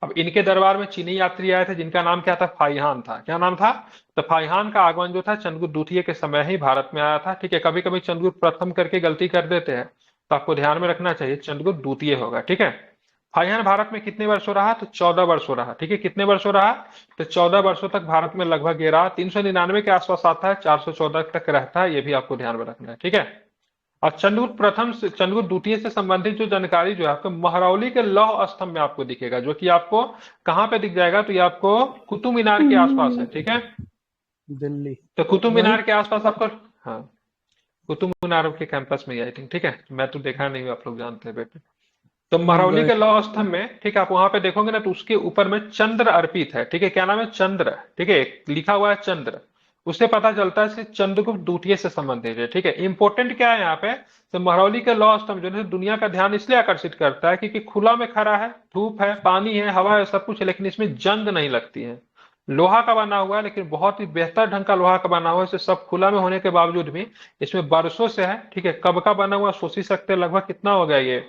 [SPEAKER 1] अब इनके दरबार में चीनी यात्री आए थे, जिनका नाम क्या था? फाइहान था। क्या नाम था? तो फाइहान का आगमन जो था चंद्रगुप्त द्वितीय के समय ही भारत में आया था। ठीक है, कभी कभी चंद्रगुप्त प्रथम करके गलती कर देते हैं, तो आपको ध्यान में रखना चाहिए चंद्रगुप्त द्वितीय होगा। ठीक है, फाइहान भारत में कितने वर्षों रहा? तो 14 वर्षों रहा। ठीक है, कितने वर्षों रहा? तो 14 वर्षों तक भारत में लगभग ये रहा। 399 के आसपास आता है, 414 तक रहता है, ये भी आपको ध्यान में रखना है। ठीक है, और चंद्रगुप्त प्रथम से चंद्रगुप्त द्वितीय से संबंधित जो जानकारी जो है आपको महरौली के लौह स्तंभ में आपको दिखेगा, जो कि आपको कहाँ पे दिख जाएगा? तो ये आपको कुतुब मीनार के आसपास है। ठीक है,
[SPEAKER 3] दिल्ली।
[SPEAKER 1] तो कुतुब
[SPEAKER 3] वही।
[SPEAKER 1] मीनार के आसपास आपको, हाँ, कुतुब मीनार के कैंपस में आई थिंक। ठीक है, मैं तो देखा नहीं हूँ, आप लोग जानते हैं बेटे। तो महरौली
[SPEAKER 3] गए।
[SPEAKER 1] के लौह स्तंभ में, ठीक है, आप वहां पे देखोगे ना, तो उसके ऊपर में चंद्र अर्पित है। ठीक है, क्या नाम है? चंद्र। ठीक है, लिखा हुआ है चंद्र। उससे पता चलता है कि चंद्रगुप्त द्वितीय से संबंधित है। ठीक है, इंपॉर्टेंट क्या है यहाँ पे? तो महरौली के लौह स्तंभ जो है दुनिया का ध्यान इसलिए आकर्षित करता है क्योंकि खुला में खड़ा है, धूप है, पानी है, हवा है, सब कुछ है, लेकिन इसमें जंग नहीं लगती है। लोहा का बना हुआ है, लेकिन बहुत ही बेहतर ढंग का लोहा का बना हुआ है। इसे सब खुला में होने के बावजूद भी इसमें बरसों से है। ठीक है, कब का बना हुआ सोच ही सकते हैं, लगभग कितना हो गया ये?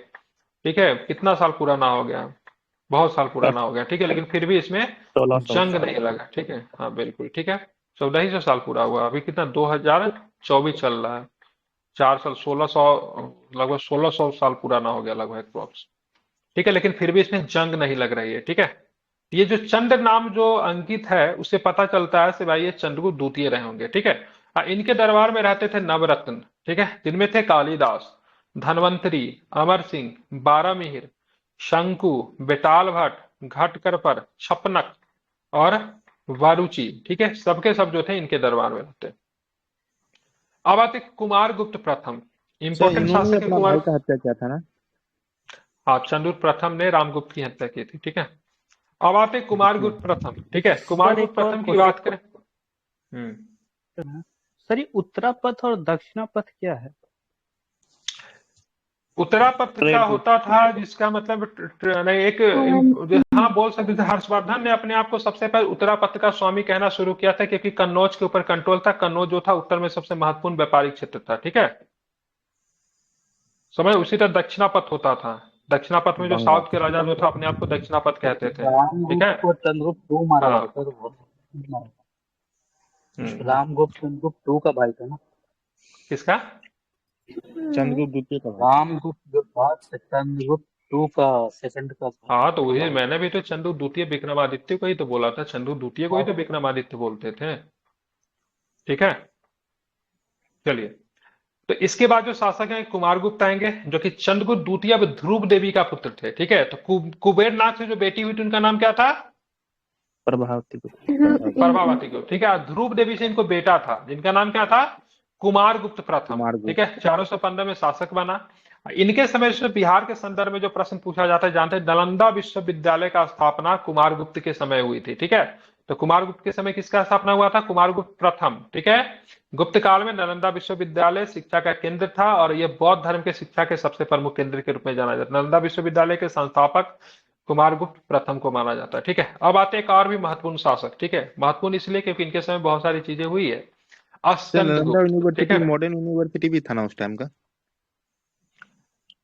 [SPEAKER 1] ठीक है, कितना साल पुराना हो गया? बहुत साल पुराना हो गया। ठीक है, लेकिन फिर भी इसमें
[SPEAKER 4] 1600।
[SPEAKER 1] जंग नहीं लगा। ठीक है, हाँ बिल्कुल ठीक है, 1400 साल पूरा हुआ। अभी कितना 2024 चल रहा है, 4 साल, 1600, लगभग 1600 साल पुराना हो गया लगभग अप्रोक्स। ठीक है, लेकिन फिर भी इसमें जंग नहीं लग रही है। ठीक है, ये जो चंद्र नाम जो अंकित है उससे पता चलता है कि भाई ये चंद्रगुप्त द्वितीय रहे होंगे। ठीक है, इनके दरबार में रहते थे नवरत्न। ठीक है, जिनमें थे कालिदास, धनवंतरी, अमर सिंह, बारामिहिर, शंकु, बेताल भट्ट, घटकरपर, छपनक और वारुचि। ठीक है, सबके सब जो थे इनके दरबार में रहते। अब आते कुमार गुप्त प्रथम,
[SPEAKER 2] सर
[SPEAKER 1] इंपॉर्टेंट
[SPEAKER 2] इन्होंने भी
[SPEAKER 1] शासक है
[SPEAKER 2] अपना
[SPEAKER 1] कुमार।
[SPEAKER 2] भाई का हत्या किया था ना?
[SPEAKER 1] हाँ, चंद्रगुप्त प्रथम ने रामगुप्त की हत्या की थी। ठीक है, अब आते कुमार गुप्त प्रथम। ठीक है, कुमार
[SPEAKER 3] सर
[SPEAKER 1] गुप्त
[SPEAKER 3] एक और
[SPEAKER 1] प्रथम की बात करें।
[SPEAKER 3] क्वेश्चन है। सर ये उत्तरापथ और दक्षिणापथ क्या है?
[SPEAKER 1] उत्तरापथ क्या
[SPEAKER 4] ट्रेड रूट।
[SPEAKER 1] होता था, जिसका मतलब नहीं, एक हाँ बोल सकते थे, हर्षवर्धन ने अपने आप को सबसे पहले उत्तरापथ का स्वामी कहना शुरू किया था, क्योंकि कन्नौज के ऊपर कंट्रोल था। कन्नौज जो था उत्तर में सबसे महत्वपूर्ण व्यापारिक क्षेत्र था। ठीक है, समझ। उसी तरह दक्षिणापथ होता था। दक्षिणापथ में जो
[SPEAKER 4] बंगाल।
[SPEAKER 1] साउथ के राजा जो था अपने आप को दक्षिणापथ कहते थे। ठीक है,
[SPEAKER 6] रामगुप्त को चंद्रगुप्त टू मारा
[SPEAKER 1] हाँ।
[SPEAKER 6] गया सर वो।
[SPEAKER 1] हम्म।
[SPEAKER 6] रामगुप्त चंद्रगुप्त टू का भाई था ना।
[SPEAKER 1] किसका?
[SPEAKER 2] चंद्रगुप्त द्वितीय का भाई।
[SPEAKER 6] रामगुप्त जो था चंद्रगुप्त टू का सेकंड का था।
[SPEAKER 1] हाँ, तो वही मैंने भी तो चंद्रगुप्त द्वितीय विक्रमादित्य को ही तो बोला था, चंद्रगुप्त द्वितीय को ही तो विक्रमादित्य बोलते थे। ठीक है, चलिए। तो इसके बाद जो शासक हैं कुमारगुप्त आएंगे, जो कि चंद्रगुप्त द्वितीय अब ध्रुव देवी का पुत्र थे। ठीक है, तो कुबेर नाथ से जो बेटी हुई थी उनका नाम क्या था?
[SPEAKER 4] प्रभावती को।
[SPEAKER 1] प्रभावती को। ठीक है, ध्रुव देवी से इनको बेटा था, जिनका नाम क्या था? कुमारगुप्त प्रथम।
[SPEAKER 4] कुमारगुप्त।
[SPEAKER 1] ठीक है, 415 में शासक बना। इनके समय से बिहार के संदर्भ में जो प्रश्न पूछा जाता है, जानते हैं, नालंदा विश्वविद्यालय का स्थापना कुमारगुप्त के समय हुई थी। ठीक है, तो कुमारगुप्त के समय किसका स्थापना हुआ था? कुमारगुप्त प्रथम। ठीक है, गुप्त काल में नालंदा विश्वविद्यालय शिक्षा का केंद्र था, और यह बौद्ध धर्म के शिक्षा के सबसे प्रमुख केंद्र के रूप में जाना जाता है। नालंदा विश्वविद्यालय के संस्थापक कुमारगुप्त प्रथम को माना जाता है। ठीक है, अब आते एक और भी महत्वपूर्ण शासक। ठीक है, महत्वपूर्ण इसलिए क्योंकि इनके समय बहुत सारी चीजें हुई है।
[SPEAKER 2] सर नालंदा
[SPEAKER 1] अस्कंदगुप्त। ठीक
[SPEAKER 2] यूनिवर्सिटी
[SPEAKER 1] है,
[SPEAKER 2] मॉडर्न यूनिवर्सिटी भी था ना उस टाइम का?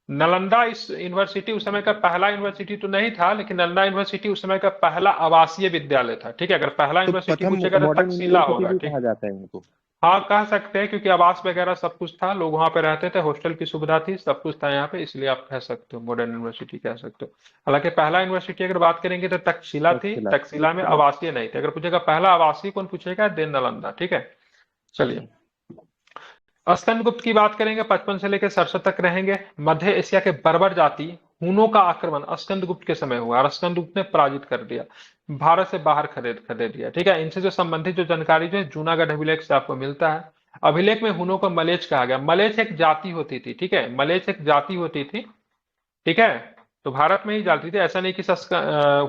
[SPEAKER 1] नालंदा इस यूनिवर्सिटी उस समय का पहला यूनिवर्सिटी तो नहीं था, लेकिन नालंदा यूनिवर्सिटी उस समय का पहला आवासीय विद्यालय था। ठीक है, अगर पहला
[SPEAKER 2] तो
[SPEAKER 1] यूनिवर्सिटी
[SPEAKER 2] प्रथम
[SPEAKER 1] पूछेगा तो
[SPEAKER 2] मॉडर्न
[SPEAKER 1] तक्षशिला
[SPEAKER 2] यूनिवर्सिटी
[SPEAKER 1] होगा।
[SPEAKER 2] भी
[SPEAKER 1] ठीक,
[SPEAKER 2] कहा जाता है उनको।
[SPEAKER 1] हाँ कह सकते हैं, क्योंकि आवास वगैरह सब कुछ था, लोग वहां पे रहते थे, हॉस्टल की सुविधा थी, सब कुछ था यहाँ पे, इसलिए आप कह सकते हो मॉडर्न यूनिवर्सिटी कह सकते हो। हालांकि पहला यूनिवर्सिटी अगर बात करेंगे तो तक्षशिला थी,
[SPEAKER 2] तक्षशिला।
[SPEAKER 1] तक्षशिला में आवासीय नहीं थे। अगर पूछेगा पहला आवासीय कौन पूछेगा, देन नालंदा। ठीक है, चलिए। स्कंदगुप्त की बात करेंगे, 55 से लेकर 67 तक रहेंगे। मध्य एशिया के बर्बर जाति हुनों का आक्रमण स्कंदगुप्त के समय हुआ और स्कंदगुप्त ने पराजित कर दिया, भारत से बाहर खदेड़ खदेड़ दिया। ठीक है, इनसे जो संबंधित जो जानकारी जो है जूनागढ़ अभिलेख से आपको मिलता है। अभिलेख में हुनों को मलेच कहा गया। मलेच एक जाति होती थी। ठीक है, मलेच एक जाति होती थी। ठीक है, तो भारत में ही जाती थी, ऐसा नहीं कि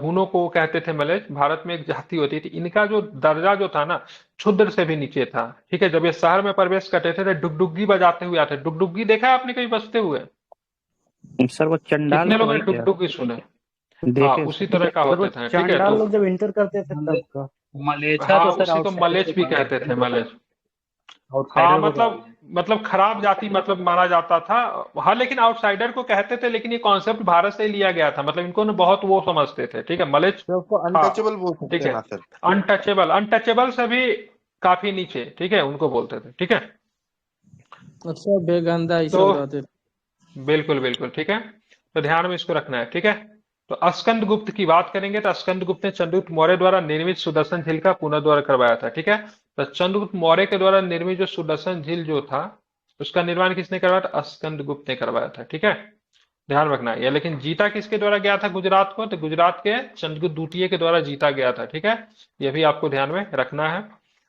[SPEAKER 1] हुनों को कहते थे मलेच, भारत में एक जाति होती थी। इनका जो दर्जा जो था ना, क्षुद्र से भी नीचे था। ठीक है, जब ये शहर में प्रवेश करते थे तो डुगडुगी बजाते हुए आते। डुगडुगी देखा है आपने कहीं बजते हुए?
[SPEAKER 4] सर वो चंडाल
[SPEAKER 1] कितने
[SPEAKER 4] तो
[SPEAKER 1] लोगों
[SPEAKER 4] वही
[SPEAKER 1] ने
[SPEAKER 4] क्या
[SPEAKER 1] डुगडुगी सुने? हाँ,
[SPEAKER 4] देखे
[SPEAKER 1] उसी
[SPEAKER 4] सर।
[SPEAKER 1] तरह का
[SPEAKER 3] सर वो
[SPEAKER 1] होते थे। ठीक है,
[SPEAKER 3] चांडाल
[SPEAKER 1] तो
[SPEAKER 3] लोग जब इंटर करते थे तब का।
[SPEAKER 6] मलेच्छा
[SPEAKER 1] हाँ,
[SPEAKER 6] तो सर
[SPEAKER 1] उसी को
[SPEAKER 6] आउटसाइडर
[SPEAKER 1] मलेच
[SPEAKER 6] को
[SPEAKER 1] भी
[SPEAKER 6] कहा
[SPEAKER 1] कहते
[SPEAKER 6] जाता
[SPEAKER 1] थे,
[SPEAKER 6] है।
[SPEAKER 1] मलेच। हाँ,
[SPEAKER 6] आउटसाइडर को कहा जाता है।
[SPEAKER 1] मतलब खराब जाति मतलब माना जाता था। हाँ, लेकिन आउटसाइडर को कहते थे, लेकिन ये कॉन्सेप्ट भारत से ही लिया गया था, मतलब इनको ना बहुत वो समझते थे। ठीक है, मलेच
[SPEAKER 2] तो उसको
[SPEAKER 1] था।
[SPEAKER 2] अनटचेबल बोल सकते
[SPEAKER 1] ठीक
[SPEAKER 2] हैं
[SPEAKER 1] है,
[SPEAKER 2] ना सर?
[SPEAKER 1] अनटचेबल, अनटचेबल से भी काफी नीचे। ठीक है, उनको बोलते थे। ठीक है,
[SPEAKER 7] अच्छा बेगंदा ये
[SPEAKER 1] तो
[SPEAKER 7] सब रहते थे।
[SPEAKER 1] बिल्कुल बिल्कुल ठीक है, तो ध्यान में इसको रखना है। ठीक है, तो स्कंद गुप्त की बात करेंगे तो स्कंद गुप्त ने चंद्रगुप्त मौर्य द्वारा निर्मित सुदर्शन झील का पुनर्द्वार करवाया था। ठीक है, तो चंद्रगुप्त मौर्य के द्वारा निर्मित जो सुदर्शन झील जो था उसका निर्माण किसने करवाया था? स्कंद गुप्त ने करवाया था। ठीक है, ध्यान रखना है। लेकिन जीता किसके द्वारा गया था गुजरात को? तो गुजरात के चंद्रगुप्त द्वितीय के द्वारा जीता गया था। ठीक है, यह भी आपको ध्यान में रखना है।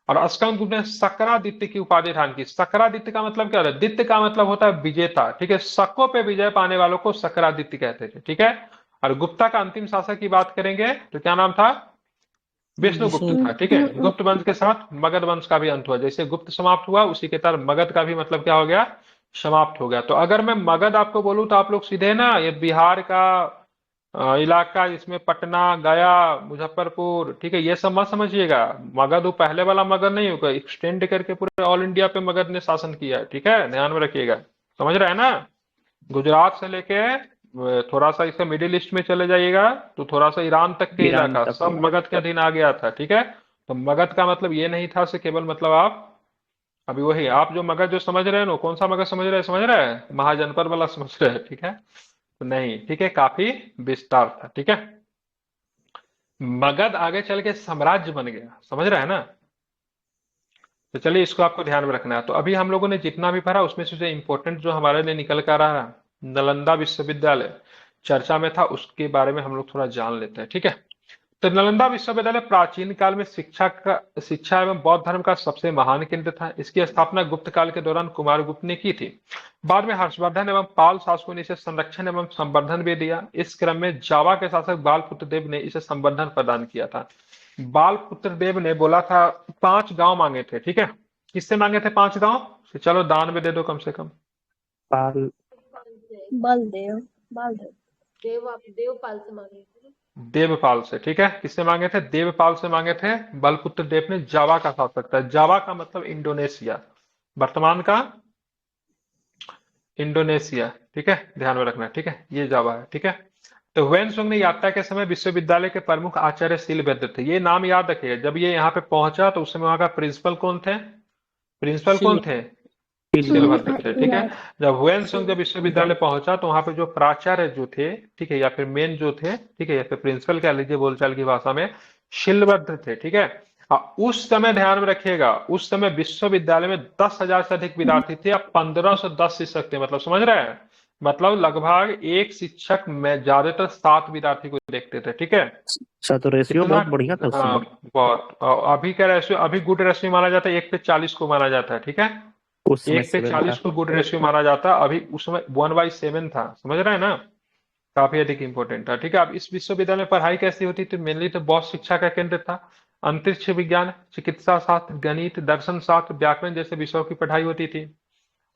[SPEAKER 1] और स्कंद गुप्त ने सकरादित्य की उपाधि धारण की। सकरादित्य का मतलब क्या होता है? दित्य का मतलब होता है विजेता। ठीक है, शकों पे विजय पाने वालों को सकरादित्य कहते थे। ठीक है, और गुप्ता का अंतिम शासक की बात करेंगे तो क्या नाम था? विष्णुगुप्त था। ठीक है, गुप्त वंश के साथ मगध वंश का भी अंत हुआ। जैसे गुप्त समाप्त हुआ उसी के तरह मगध का भी मतलब क्या हो गया? समाप्त हो गया। तो अगर मैं मगध आपको बोलूं तो आप लोग सीधे ना ये बिहार का इलाका, इसमें पटना, गया, मुजफ्फरपुर, ठीक है, ये सब मत समझिएगा। मगध वो पहले वाला मगध नहीं होगा, एक्सटेंड करके पूरे ऑल इंडिया पे मगध ने शासन किया है। ठीक है, ध्यान में रखिएगा। समझ रहे हैं ना? गुजरात से लेके थोड़ा सा इसका मिडिल ईस्ट में चले जाइएगा तो थोड़ा सा ईरान तक के
[SPEAKER 4] ईरान
[SPEAKER 1] इलाका
[SPEAKER 4] तक
[SPEAKER 1] सब मगध के अधीन आ गया था। ठीक है, तो मगध का मतलब ये नहीं था से केवल मतलब आप अभी वही आप जो मगध जो समझ रहे हैं ना, कौन सा मगध समझ रहे हैं? महाजनपद वाला समझ रहे हैं? ठीक है, तो नहीं, ठीक है, काफी विस्तार था। ठीक है, मगध आगे चल के साम्राज्य बन गया। समझ रहे हैं ना? तो चलिए इसको आपको ध्यान में रखना है। तो अभी हम लोगों ने जितना भी पढ़ा उसमें से जो इंपॉर्टेंट जो हमारे लिए निकल कर आ रहा है, नालंदा विश्वविद्यालय चर्चा में था, उसके बारे में हम लोग थोड़ा जान लेते हैं। ठीक है, तो नालंदा विश्वविद्यालय प्राचीन काल में शिक्षा एवं बौद्ध धर्म का सबसे महान केंद्र था। इसकी स्थापना गुप्त काल के दौरान कुमारगुप्त ने की थी। बाद में हर्षवर्धन एवं पाल शासकों ने इसे संरक्षण एवं संवर्धन भी दिया। इस क्रम में जावा के शासक बालपुत्र देव ने इसे संवर्धन प्रदान किया था। बालपुत्र देव ने बोला था 5 गांव मांगे थे। ठीक है, किससे मांगे थे 5 गांव? तो चलो दान में दे दो कम से कम।
[SPEAKER 4] पाल
[SPEAKER 8] बलदेव बलदेव देवपाल से मांगे थे।
[SPEAKER 1] देवपाल से। ठीक है, किससे मांगे थे? देवपाल से मांगे थे। बलपुत्र देव ने जावा का शासक था। जावा का मतलब इंडोनेशिया, वर्तमान का इंडोनेशिया। ठीक है, ध्यान में रखना। ठीक है, ये जावा है। ठीक है, तो ह्वेनसुंग ने यात्रा के समय विश्वविद्यालय के प्रमुख आचार्य शीलभद्र थे। ये नाम याद रखिएगा। जब ये यहाँ पे पहुंचा तो उस समय वहां का प्रिंसिपल कौन थे? प्रिंसिपल कौन थे? शीलभद्र थे। ठीक है, जब ह्वेनसुंग जब विश्वविद्यालय पहुंचा तो वहां पे जो प्राचार्य जो थे, ठीक है, या फिर मेन जो थे, ठीक है, या फिर प्रिंसिपल कह लीजिए बोलचाल की भाषा में, शीलभद्र थे। ठीक है, उस समय ध्यान में रखिएगा, उस समय विश्वविद्यालय में 10,000 से अधिक विद्यार्थी थे या 1510 शिक्षक थे। मतलब समझ रहे हैं? मतलब लगभग एक शिक्षक में ज्यादातर 7 विद्यार्थी को देखते थे। ठीक है,
[SPEAKER 4] अच्छा, तो रेशियो
[SPEAKER 1] कितना?
[SPEAKER 4] बहुत बढ़िया था उस
[SPEAKER 1] हाँ,
[SPEAKER 4] समय।
[SPEAKER 1] बहुत। और अभी का रेशियो, अभी गुड रेशियो माना जाता है 1 पे 40 को माना जाता है। ठीक है,
[SPEAKER 4] उस समय
[SPEAKER 1] 1 पे
[SPEAKER 4] 7
[SPEAKER 1] 40
[SPEAKER 4] था।
[SPEAKER 1] को गुड रेशियो माना जाता है। अभी उस समय 1/7 था। समझ रहे हैं ना? काफी अधिक इंपॉर्टेंट था। ठीक है, अब इस विश्वविद्यालय में पढ़ाई कैसी होती थी? मेनली तो बौद्ध शिक्षा का केंद्र था। अंतरिक्ष विज्ञान, चिकित्सा शास्त्र, गणित, दर्शन शास्त्र, व्याकरण जैसे विषयों की पढ़ाई होती थी।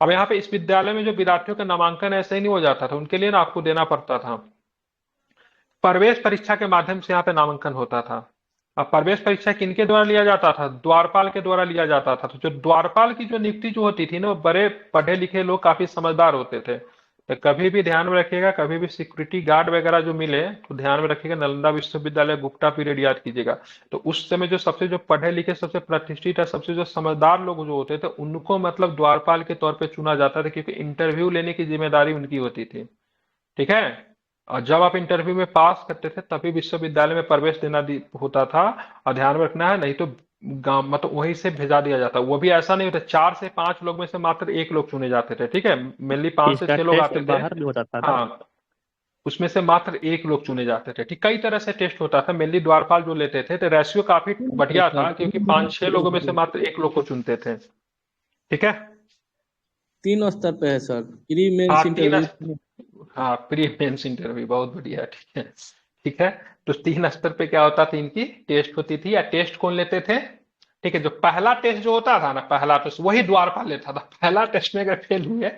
[SPEAKER 1] अब यहाँ पे इस विद्यालय में जो विद्यार्थियों का नामांकन ऐसे ही नहीं हो जाता था, उनके लिए ना आपको देना पड़ता था। प्रवेश परीक्षा के माध्यम से यहाँ पे नामांकन होता था। अब प्रवेश परीक्षा किनके द्वारा लिया जाता था? द्वारपाल के द्वारा लिया जाता था। तो जो द्वारपाल की जो नियुक्ति जो होती थी ना, वो बड़े पढ़े लिखे लोग काफी समझदार होते थे। तो कभी भी ध्यान में रखिएगा, कभी भी सिक्योरिटी गार्ड वगैरह जो मिले तो ध्यान में रखिएगा, नालंदा विश्वविद्यालय गुप्ता पीरियड याद कीजिएगा। तो उस समय जो सबसे जो पढ़े लिखे, सबसे प्रतिष्ठित है, सबसे जो समझदार लोग जो होते थे उनको मतलब द्वारपाल के तौर पे चुना जाता था, क्योंकि इंटरव्यू लेने की जिम्मेदारी उनकी होती थी। ठीक है, और जब आप इंटरव्यू में पास करते थे तभी विश्वविद्यालय में प्रवेश देना होता था। और ध्यान में रखना है, नहीं तो गांव मतलब वहीं से भेजा दिया जाता। वो भी ऐसा नहीं होता, 4 से 5 लोग में से मात्र 1 लोग चुने जाते थे। ठीक है, मेनली 5 से
[SPEAKER 4] इसका
[SPEAKER 1] 6 लोग
[SPEAKER 4] टेस्ट
[SPEAKER 1] आते थे।
[SPEAKER 4] बाहर भी हो जाता था।
[SPEAKER 1] हाँ, उसमें से मात्र 1 लोग चुने जाते थे। ठीक, कई तरह से टेस्ट होता था, मेनली द्वारपाल जो लेते थे। तो रेशियो काफी बढ़िया था, क्योंकि 5-6 लोगों में से मात्र 1 लोग को चुनते थे। ठीक है,
[SPEAKER 9] 3 स्तर पे है सर, प्री
[SPEAKER 1] हाँ
[SPEAKER 9] मेंस इंटरव्यू।
[SPEAKER 1] हाँ, प्री मेंस इंटरव्यू, बहुत बढ़िया। ठीक है, ठीक है, तो 3 स्तर पे क्या होता था? इनकी टेस्ट होती थी। या टेस्ट कौन लेते थे? ठीक है, जो पहला टेस्ट जो होता था ना, पहला टेस्ट वही द्वारपाल लेता था। पहला टेस्ट में अगर फेल हुए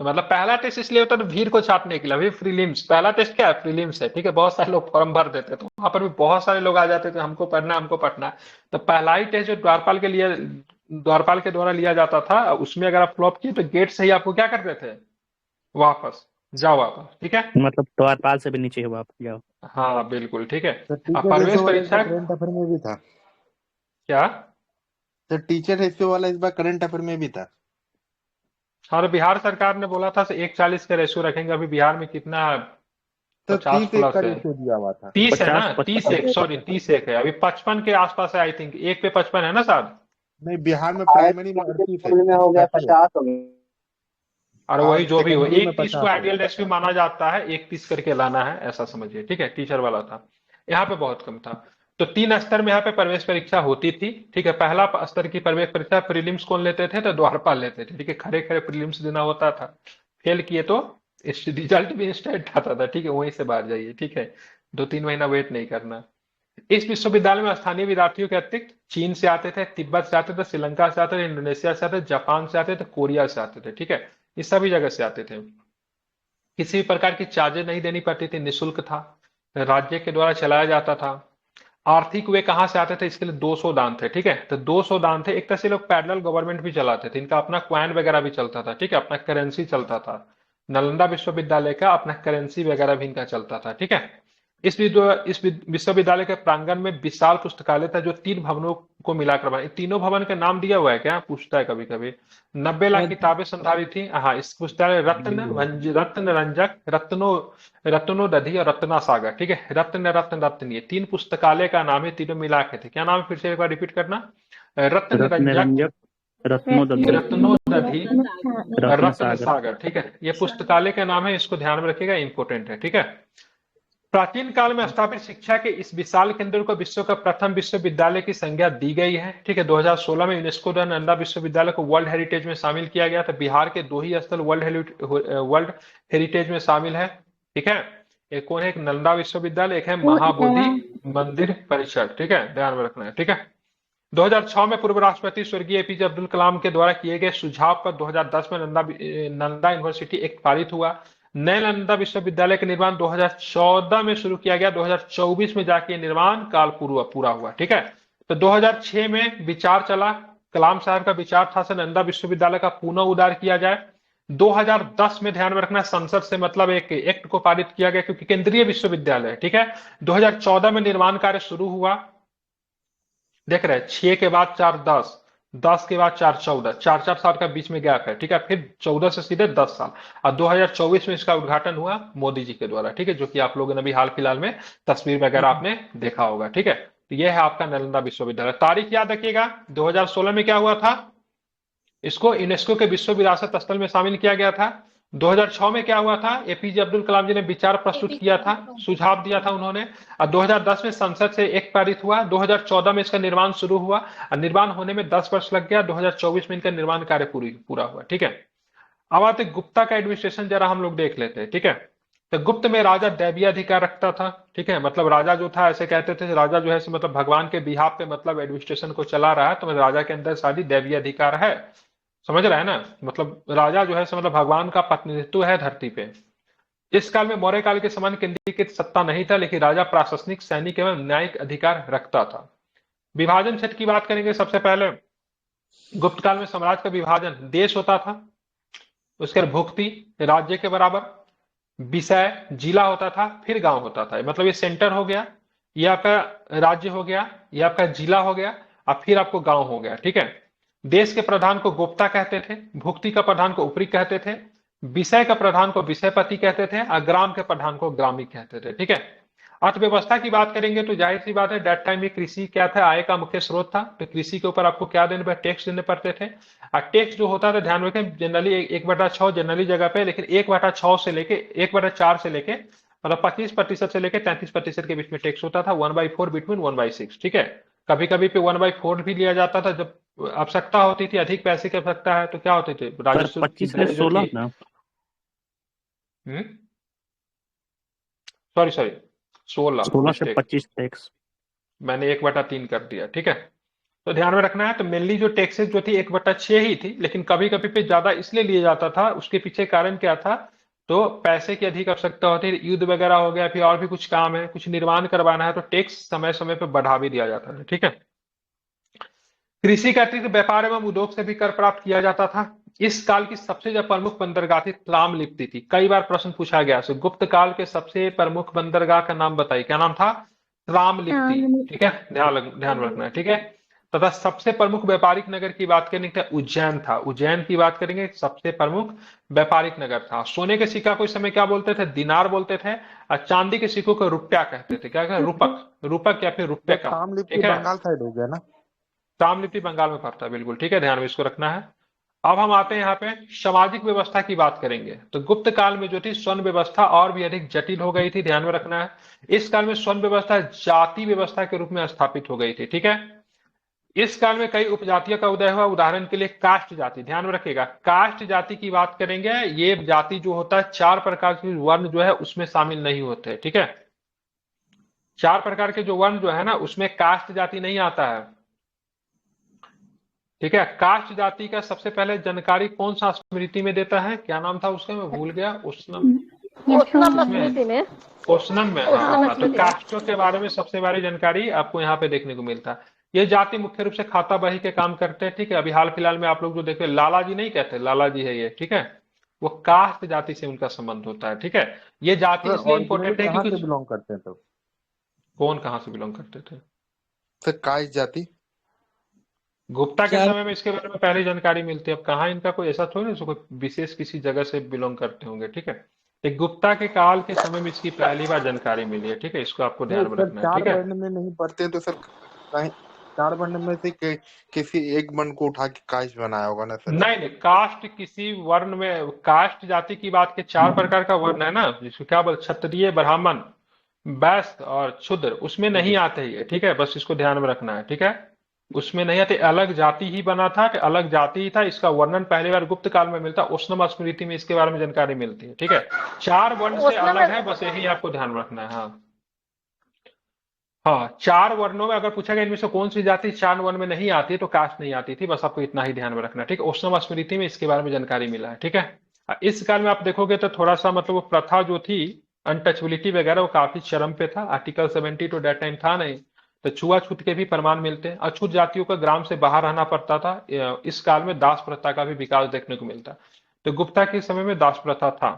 [SPEAKER 1] तो मतलब पहला टेस्ट इसलिए होता था भीड़ को छाटने के लिए। अभी प्रीलिम्स, पहला टेस्ट क्या है? प्रीलिम्स है। ठीक है, बहुत सारे लोग फॉर्म भर देते तो वहां पर भी बहुत सारे लोग आ जाते थे, हमको पढ़ना है, हमको पढ़ना है। तो पहला ही टेस्ट जो द्वारपाल के द्वारा लिया जाता था, उसमें अगर आप फ्लॉप किए तो गेट से ही आपको क्या करते थे? वापस जाओ वापस। ठीक है,
[SPEAKER 4] मतलब द्वारपाल से भी नीचे हो आप जाओ।
[SPEAKER 1] हाँ बिल्कुल। ठीक है,
[SPEAKER 2] सर
[SPEAKER 1] अब
[SPEAKER 2] टीचर
[SPEAKER 1] प्रवेश
[SPEAKER 2] रेशियो वाला इस बार
[SPEAKER 1] परीक्षा
[SPEAKER 2] करंट अफेयर में भी था।
[SPEAKER 1] क्या?
[SPEAKER 2] सर टीचर रेशियो वाला इस बार करंट अफेयर में भी था।
[SPEAKER 1] हाँ, तो बिहार सरकार ने बोला था 1:40 का रेशियो रखेंगे। अभी बिहार में कितना है?
[SPEAKER 2] तो
[SPEAKER 1] 50
[SPEAKER 2] 30 एक
[SPEAKER 1] प्लस
[SPEAKER 2] का
[SPEAKER 1] है।
[SPEAKER 2] रेशियो दिया हुआ था।
[SPEAKER 1] 30 है ना,
[SPEAKER 4] 50
[SPEAKER 1] 30 एक, सॉरी 30 एक है, अभी 55 के आसपास है आई थिंक, एक पे 55 है ना साहब।
[SPEAKER 2] नहीं, बिहार में प्राइमरी में 38 है,
[SPEAKER 6] में हो गया
[SPEAKER 2] 30 है।
[SPEAKER 6] 50 हो गया।
[SPEAKER 1] और
[SPEAKER 2] और
[SPEAKER 1] वही जो भी हो,
[SPEAKER 2] सेकेंडरी में
[SPEAKER 1] एक 30 को
[SPEAKER 2] 50 है।
[SPEAKER 1] आइडियल रेशियो माना जाता है, एक 30 करके लाना है, ऐसा समझिए, ठीक है। टीचर वाला था, यहाँ पे बहुत कम था। तो 3 स्तर में यहाँ पे प्रवेश परीक्षा होती थी, ठीक है। पहला स्तर की प्रवेश परीक्षा प्रीलिम्स कौन लेते थे, तो द्वारपाल लेते थे, ठीक है। खड़े खड़े प्रीलिम्स देना होता था, फेल किए तो इस रिजल्ट भी इंस्टेंट आता था, ठीक है, वहीं से बाहर जाइए, ठीक है। 2-3 महीना वेट नहीं करना। इस विश्वविद्यालय में स्थानीय विद्यार्थियों के अतिरिक्त चीन से आते थे, तिब्बत से आते थे, श्रीलंका से आते थे, इंडोनेशिया से आते थे, जापान से आते थे, कोरिया से आते थे, ठीक है। ये सभी जगह से आते थे। किसी भी प्रकार की चार्जेज नहीं देनी पड़ती थी, निःशुल्क था, राज्य के द्वारा चलाया जाता था। आर्थिक वे कहां से आते थे, इसके लिए 200 दान थे, ठीक है। तो 200 दान थे, एक तरह से लोग पैरेलल गवर्नमेंट भी चलाते थे, इनका अपना क्वाइन वगैरह भी चलता था, ठीक है, अपना करेंसी चलता था। नालंदा विश्वविद्यालय का अपना करेंसी वगैरह भी इनका चलता था, ठीक है। विश्वविद्यालय के प्रांगण में विशाल पुस्तकालय था, जो 3 भवनों को मिलाकर बना। तीनों भवन का नाम दिया हुआ है क्या, पूछता है कभी कभी। 90 लाख किताबें संधारित थी। हाँ, इस पुस्तकालय रत्न रंजक, रत्नोदधि और रत्ना सागर, ठीक है। रत्न ये 3 पुस्तकालय का नाम है, तीनों मिला के थे। क्या नाम है, फिर से एक बार रिपीट करना। रत्न
[SPEAKER 4] रत्न
[SPEAKER 1] रंजक,
[SPEAKER 4] रंजक, रत्नोदधि,
[SPEAKER 1] रत्नोदधि,
[SPEAKER 4] रत्न
[SPEAKER 1] रत्न
[SPEAKER 4] सागर।
[SPEAKER 1] सागर, ठीक है। ये पुस्तकालय का नाम है, इसको ध्यान में रखिएगा, इंपोर्टेंट है, ठीक है। प्राचीन काल में स्थापित शिक्षा के इस विशाल केंद्र को विश्व का प्रथम विश्वविद्यालय की संज्ञा दी गई है, ठीक है। 2016 में यूनेस्को द्वारा नालंदा विश्वविद्यालय को वर्ल्ड हेरिटेज में शामिल किया गया था। बिहार के 2 ही स्थल वर्ल्ड हेरिटेज में शामिल है, ठीक है। एक कौन है, एक नालंदा विश्वविद्यालय, एक है महाबोधि मंदिर परिसर, ठीक है, ध्यान में रखना है, ठीक है। 2006 में पूर्व राष्ट्रपति स्वर्गीय एपीजे अब्दुल कलाम के द्वारा किए गए सुझाव पर 2010 में नालंदा यूनिवर्सिटी एक्ट पारित हुआ। नए नालंदा विश्वविद्यालय का निर्माण 2014 में शुरू किया गया, 2024 में जाके निर्माण काल पूरा हुआ, ठीक है। तो 2006 में विचार चला, कलाम साहब का विचार था से नालंदा विश्वविद्यालय का पुनः उद्धार किया जाए। 2010 में ध्यान में रखना, संसद से मतलब एक एक्ट को पारित किया गया, क्योंकि केंद्रीय विश्वविद्यालय है, ठीक है। 2014 में निर्माण कार्य शुरू हुआ, देख रहे हैं, 6 के बाद 4 10, 10 के बाद 4 14, 4 साल का बीच में गैप है, ठीक है। फिर 14 से सीधे 10 साल, और 2024 में इसका उद्घाटन हुआ मोदी जी के द्वारा, ठीक है, जो कि आप लोगों ने भी हाल फिलहाल में तस्वीर वगैरह आपने देखा होगा, ठीक है। तो यह है आपका नालंदा विश्वविद्यालय। तारीख याद रखिएगा, 2016 में क्या हुआ था, इसको यूनेस्को के विश्व विरासत स्थल में शामिल किया गया था। 2006 में क्या हुआ था, एपीजे अब्दुल कलाम जी ने विचार प्रस्तुत किया था, सुझाव दिया था उन्होंने, और 2010 में संसद से एक पारित हुआ। 2014 में इसका निर्माण शुरू हुआ, और निर्माण होने में 10 वर्ष लग गया। 2024 में इनका निर्माण कार्य पूरा हुआ, ठीक है। अब आते गुप्ता का एडमिनिस्ट्रेशन, जरा हम लोग देख लेते हैं, ठीक है। तो गुप्त में राजा दैवीय अधिकार रखता था, ठीक है। मतलब राजा जो था, ऐसे कहते थे राजा जो है मतलब भगवान के बिहाफ पे मतलब एडमिनिस्ट्रेशन को चला रहा है, तो राजा के अंदर सारी दैवीय अधिकार है, समझ रहा है ना। मतलब राजा जो है मतलब भगवान का प्रतिनिधित्व है धरती पे। इस काल में मौर्य काल के समान केंद्रीकृत सत्ता नहीं था, लेकिन राजा प्रशासनिक, सैनिक एवं न्यायिक अधिकार रखता था। विभाजन क्षेत्र की बात करेंगे, सबसे पहले गुप्त काल में साम्राज्य का विभाजन, देश होता था, उसके बाद भुक्ति राज्य के बराबर, विषय जिला होता था, फिर गांव होता था। मतलब ये सेंटर हो गया, ये आपका राज्य हो गया, ये आपका जिला हो गया, और फिर आपको गांव हो गया, ठीक है। देश के प्रधान को गोप्ता कहते थे, भुक्ति का प्रधान को उपरी कहते थे, विषय का प्रधान को विषयपति कहते थे, और ग्राम के प्रधान को ग्रामी कहते थे, ठीक है। अर्थव्यवस्था की बात करेंगे तो जाहिर सी बात है, डेट टाइम में कृषि क्या था, आय का मुख्य स्रोत था। तो कृषि के ऊपर आपको क्या देने, टैक्स देने पड़ते थे। और टैक्स जो होता था, ध्यान रखें, जनरली 1/6 जनरली जगह पे, लेकिन 1/6 से लेके 1/4 से लेके मतलब 25% से लेके 33% के बीच में टैक्स होता था। 1/4 बिटवीन 1/6, ठीक है। कभी कभी पे 1/4 भी लिया जाता था, जब आवश्यकता होती थी, अधिक पैसे की आवश्यकता है, तो क्या होते थे, राजस्व
[SPEAKER 4] 25 से 16 ना,
[SPEAKER 1] सॉरी 16
[SPEAKER 4] 16 से
[SPEAKER 1] मिस्टेक,
[SPEAKER 4] 25 टैक्स।
[SPEAKER 1] मैंने 1/3 कर दिया, ठीक है। तो ध्यान में रखना है, तो मेनली जो टैक्सेस जो थी 1/6 ही थी, लेकिन कभी कभी पे ज्यादा इसलिए लिया जाता था, उसके पीछे कारण क्या था, तो पैसे की अधिक आवश्यकता होती है, युद्ध वगैरह हो गया, फिर और भी कुछ काम है, कुछ निर्माण करवाना है, तो टैक्स समय समय पर बढ़ा भी दिया जाता था, ठीक है। कृषि के अतिरिक्त व्यापार एवं उद्योग से भी कर प्राप्त किया जाता था। इस काल की सबसे जो प्रमुख बंदरगाह थी त्राम लिप्ति थी। कई बार प्रश्न पूछा गया, सो गुप्त काल के सबसे प्रमुख बंदरगाह का नाम बताइए, क्या नाम था, त्राम लिप्ति, ठीक है, ध्यान रखना है, ठीक है। तथा सबसे प्रमुख व्यापारिक नगर की बात करेंगे तो उज्जैन था। उज्जैन की बात करेंगे, सबसे प्रमुख व्यापारिक नगर था। सोने के सिक्का को इस समय क्या बोलते थे? दिनार बोलते थे। और चांदी के सिक्कों को रुपया कहते थे। क्या कहते? रूपक, रूपक या फिर रुपये का।
[SPEAKER 2] ताम्रलिप्ति
[SPEAKER 1] ठीक है,
[SPEAKER 2] बंगाल साइड हो गया ना।
[SPEAKER 1] ताम्रलिप्ति बंगाल में पड़ता है, बिल्कुल ठीक है, ध्यान में इसको रखना है। अब हम आते हैं यहाँ पे सामाजिक व्यवस्था की बात करेंगे। तो गुप्त काल में जो थी स्वर्ण व्यवस्था और भी अधिक जटिल हो गई थी, ध्यान में रखना है। इस काल में स्वर्ण व्यवस्था जाति व्यवस्था के रूप में स्थापित हो गई थी। ठीक है, इस काल में कई उपजातियों का उदय हुआ। उदाहरण के लिए कास्ट जाति, ध्यान में रखिएगा, कास्ट जाति की बात करेंगे। ये जाति जो होता है 4 प्रकार के वर्ण जो है उसमें शामिल नहीं होते। ठीक है, 4 प्रकार के जो वर्ण जो है ना उसमें कास्ट जाति नहीं आता है। ठीक है, कास्ट जाति का सबसे पहले जानकारी कौन सा स्मृति में देता है? क्या नाम था उसका, मैं भूल गया। उसनम,
[SPEAKER 8] स्मृति में,
[SPEAKER 1] ओसनम में। हाँ, तो कास्टों के बारे में सबसे बड़ी जानकारी आपको यहाँ पे देखने को मिलता है। ये जाति मुख्य रूप से खाता बही के काम करते हैं। ठीक है, अभी हाल फिलहाल में आप लोग जो देख रहे हैं, लाला जी नहीं कहते, लाला जी है ये। ठीक है, वो कास्ट जाति से उनका संबंध होता है। ठीक है, ये जाति इसलिए इंपॉर्टेंट है
[SPEAKER 2] कहाँ से
[SPEAKER 1] क्योंकि
[SPEAKER 2] बिलोंग करते हैं तो?
[SPEAKER 1] कौन कहाँ से बिलोंग करते थे?
[SPEAKER 2] सर कास्ट जाति
[SPEAKER 1] गुप्ता के
[SPEAKER 9] क्या
[SPEAKER 1] समय में इसके बारे में पहले जानकारी मिलती है। अब कहाँ इनका कोई ऐसा थोड़ी ना कोई विशेष किसी जगह से बिलोंग करते होंगे। ठीक है, तो गुप्ता के काल के समय में इसकी पहली बार जानकारी मिली है। ठीक है, इसको आपको ध्यान में
[SPEAKER 2] सर
[SPEAKER 1] रखना है।
[SPEAKER 2] 4
[SPEAKER 1] ठीक है,
[SPEAKER 2] वर्ण में नहीं पढ़ते तो सर कहीं 4 वर्ण में से किसी एक वर्ण को उठा के कास्ट बनाया होगा ना सर?
[SPEAKER 1] नहीं नहीं, कास्ट किसी वर्ण में, कास्ट जाति की बात के 4 प्रकार का वर्ण है ना, जिसको क्या बोल, क्षत्रिय, ब्राह्मण, वैश्य और शूद्र, उसमें नहीं आते ये। ठीक है, बस इसको ध्यान में रखना है। ठीक है, उसमें नहीं आते, अलग जाति ही बना था कि अलग जाति ही था। इसका वर्णन पहली बार गुप्त काल में मिलता है। उष्णम स्मृति में इसके बारे में जानकारी मिलती है। ठीक है, 4 वर्ण से अलग है, बस यही आपको ध्यान में रखना है। हाँ हाँ, 4 वर्णों में अगर पूछा गया इनमें से कौन सी जाति 4 वर्ण में नहीं आती तो कास्ट नहीं आती थी। बस आपको इतना ही ध्यान में रखना है। ठीक है, उष्णम स्मृति में इसके बारे में जानकारी मिला है। ठीक है, इस काल में आप देखोगे तो थोड़ा सा मतलब वो प्रथा जो थी अनटचबिलिटी वगैरह वो काफी चरम पे था। आर्टिकल 70 तो डेट टाइम था नहीं, तो छुआछूत के भी प्रमाण मिलते हैं। अछूत जातियों का ग्राम से बाहर रहना पड़ता था। इस काल में दास प्रथा का भी विकास देखने को मिलता। तो गुप्ता के समय में दास प्रथा था।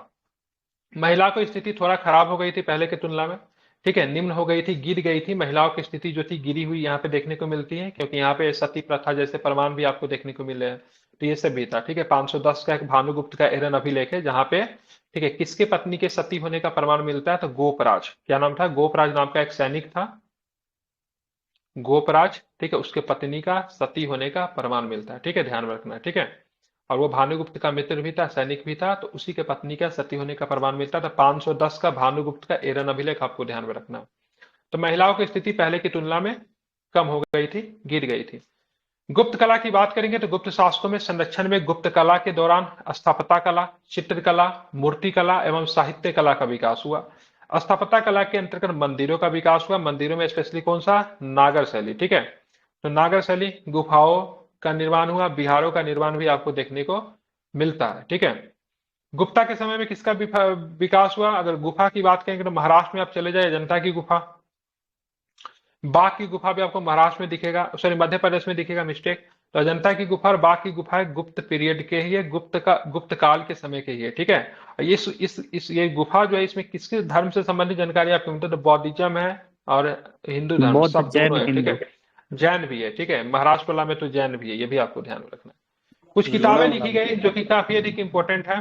[SPEAKER 1] महिला की स्थिति थोड़ा खराब हो गई थी पहले की तुलना में। ठीक है, निम्न हो गई थी, गिर गई थी। महिलाओं की स्थिति जो थी गिरी हुई यहाँ पे देखने को मिलती है, क्योंकि यहाँ पे सती प्रथा जैसे प्रमाण भी आपको देखने को मिले हैं। तो ये सब भी था। ठीक है, 510 का एक भानुगुप्त का एरन अभिलेख है जहाँ पे ठीक है किसके पत्नी के सती होने का प्रमाण मिलता है? तो गोपराज, क्या नाम था? गोपराज नाम का एक सैनिक था, गोपराज। ठीक है, उसके पत्नी का सती होने का प्रमाण मिलता है। ठीक है, ध्यान में रखना है। ठीक है, और वो भानुगुप्त का मित्र भी था, सैनिक भी था, तो उसी के पत्नी का सती होने का प्रमाण मिलता था। 510 का भानुगुप्त का एरन अभिलेख आपको ध्यान में रखना। तो महिलाओं की स्थिति पहले की तुलना में कम हो गई थी, गिर गई थी। गुप्त कला की बात करेंगे तो गुप्त शासकों में संरक्षण में गुप्त कला के दौरान स्थापत्य कला, चित्रकला, मूर्ति कला एवं साहित्य कला का विकास हुआ। स्थापत्य कला के अंतर्गत मंदिरों का विकास हुआ। मंदिरों में स्पेशली कौन सा? नागर शैली। ठीक है, तो नागर शैली, गुफाओं का निर्माण हुआ, बिहारों का निर्माण भी आपको देखने को मिलता है। ठीक है, गुप्ता के समय में किसका विकास हुआ? अगर गुफा की बात करेंगे तो महाराष्ट्र में आप चले जाए, अजंता की गुफा, बाघ की गुफा भी आपको महाराष्ट्र में दिखेगा, सॉरी मध्य प्रदेश में दिखेगा, मिस्टेक। तो अजंता की गुफा और बाघ की गुफा गुप्त पीरियड के ही है, गुप्त काल के समय के ही है। ठीक है, ये गुफा जो है इसमें किसके धर्म से संबंधित जानकारी आपको मिलती है? तो बौद्धिज्म है और हिंदू धर्म,
[SPEAKER 4] बौद्ध,
[SPEAKER 1] सब
[SPEAKER 4] जैन,
[SPEAKER 1] दोनों है। ठीक
[SPEAKER 4] हिंदू।
[SPEAKER 1] है, जैन भी है। ठीक है, महाराष्ट्र वाला में तो जैन भी है, ये भी आपको ध्यान में रखना है। कुछ किताबें लिखी गई जो कि काफी अधिक इंपॉर्टेंट है।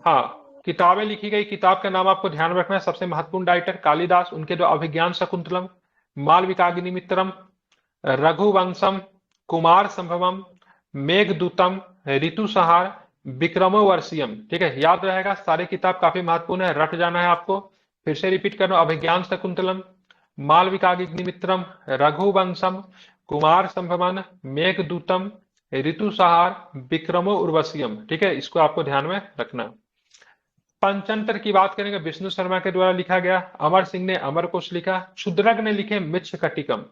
[SPEAKER 1] हाँ, किताबें लिखी गई, किताब का नाम आपको ध्यान में रखना है। सबसे महत्वपूर्ण राइटर कालिदास, उनके जो अभिज्ञान शाकुंतलम, मालविकाग्निमित्रम, रघुवंशम, कुमार संभवम, मेघदूतम, ऋतुसंहार, विक्रमोर्वशीयम। ठीक है, याद रहेगा, सारी किताब काफी महत्वपूर्ण है, रट जाना है आपको। फिर से रिपीट कर रहा हूं, अभिज्ञान शाकुंतलम, मालविकाग्निमित्रम, रघुवंशम, कुमार संभवन, मेघदूतम, ऋतुसंहार, विक्रमोर्वशीयम। ठीक है, इसको आपको ध्यान में रखना। पंचतंत्र की बात करेंगे, विष्णु शर्मा के द्वारा लिखा गया। अमर सिंह ने अमरकोश लिखा। क्षुद्रक ने लिखे मृच्छकटिकम।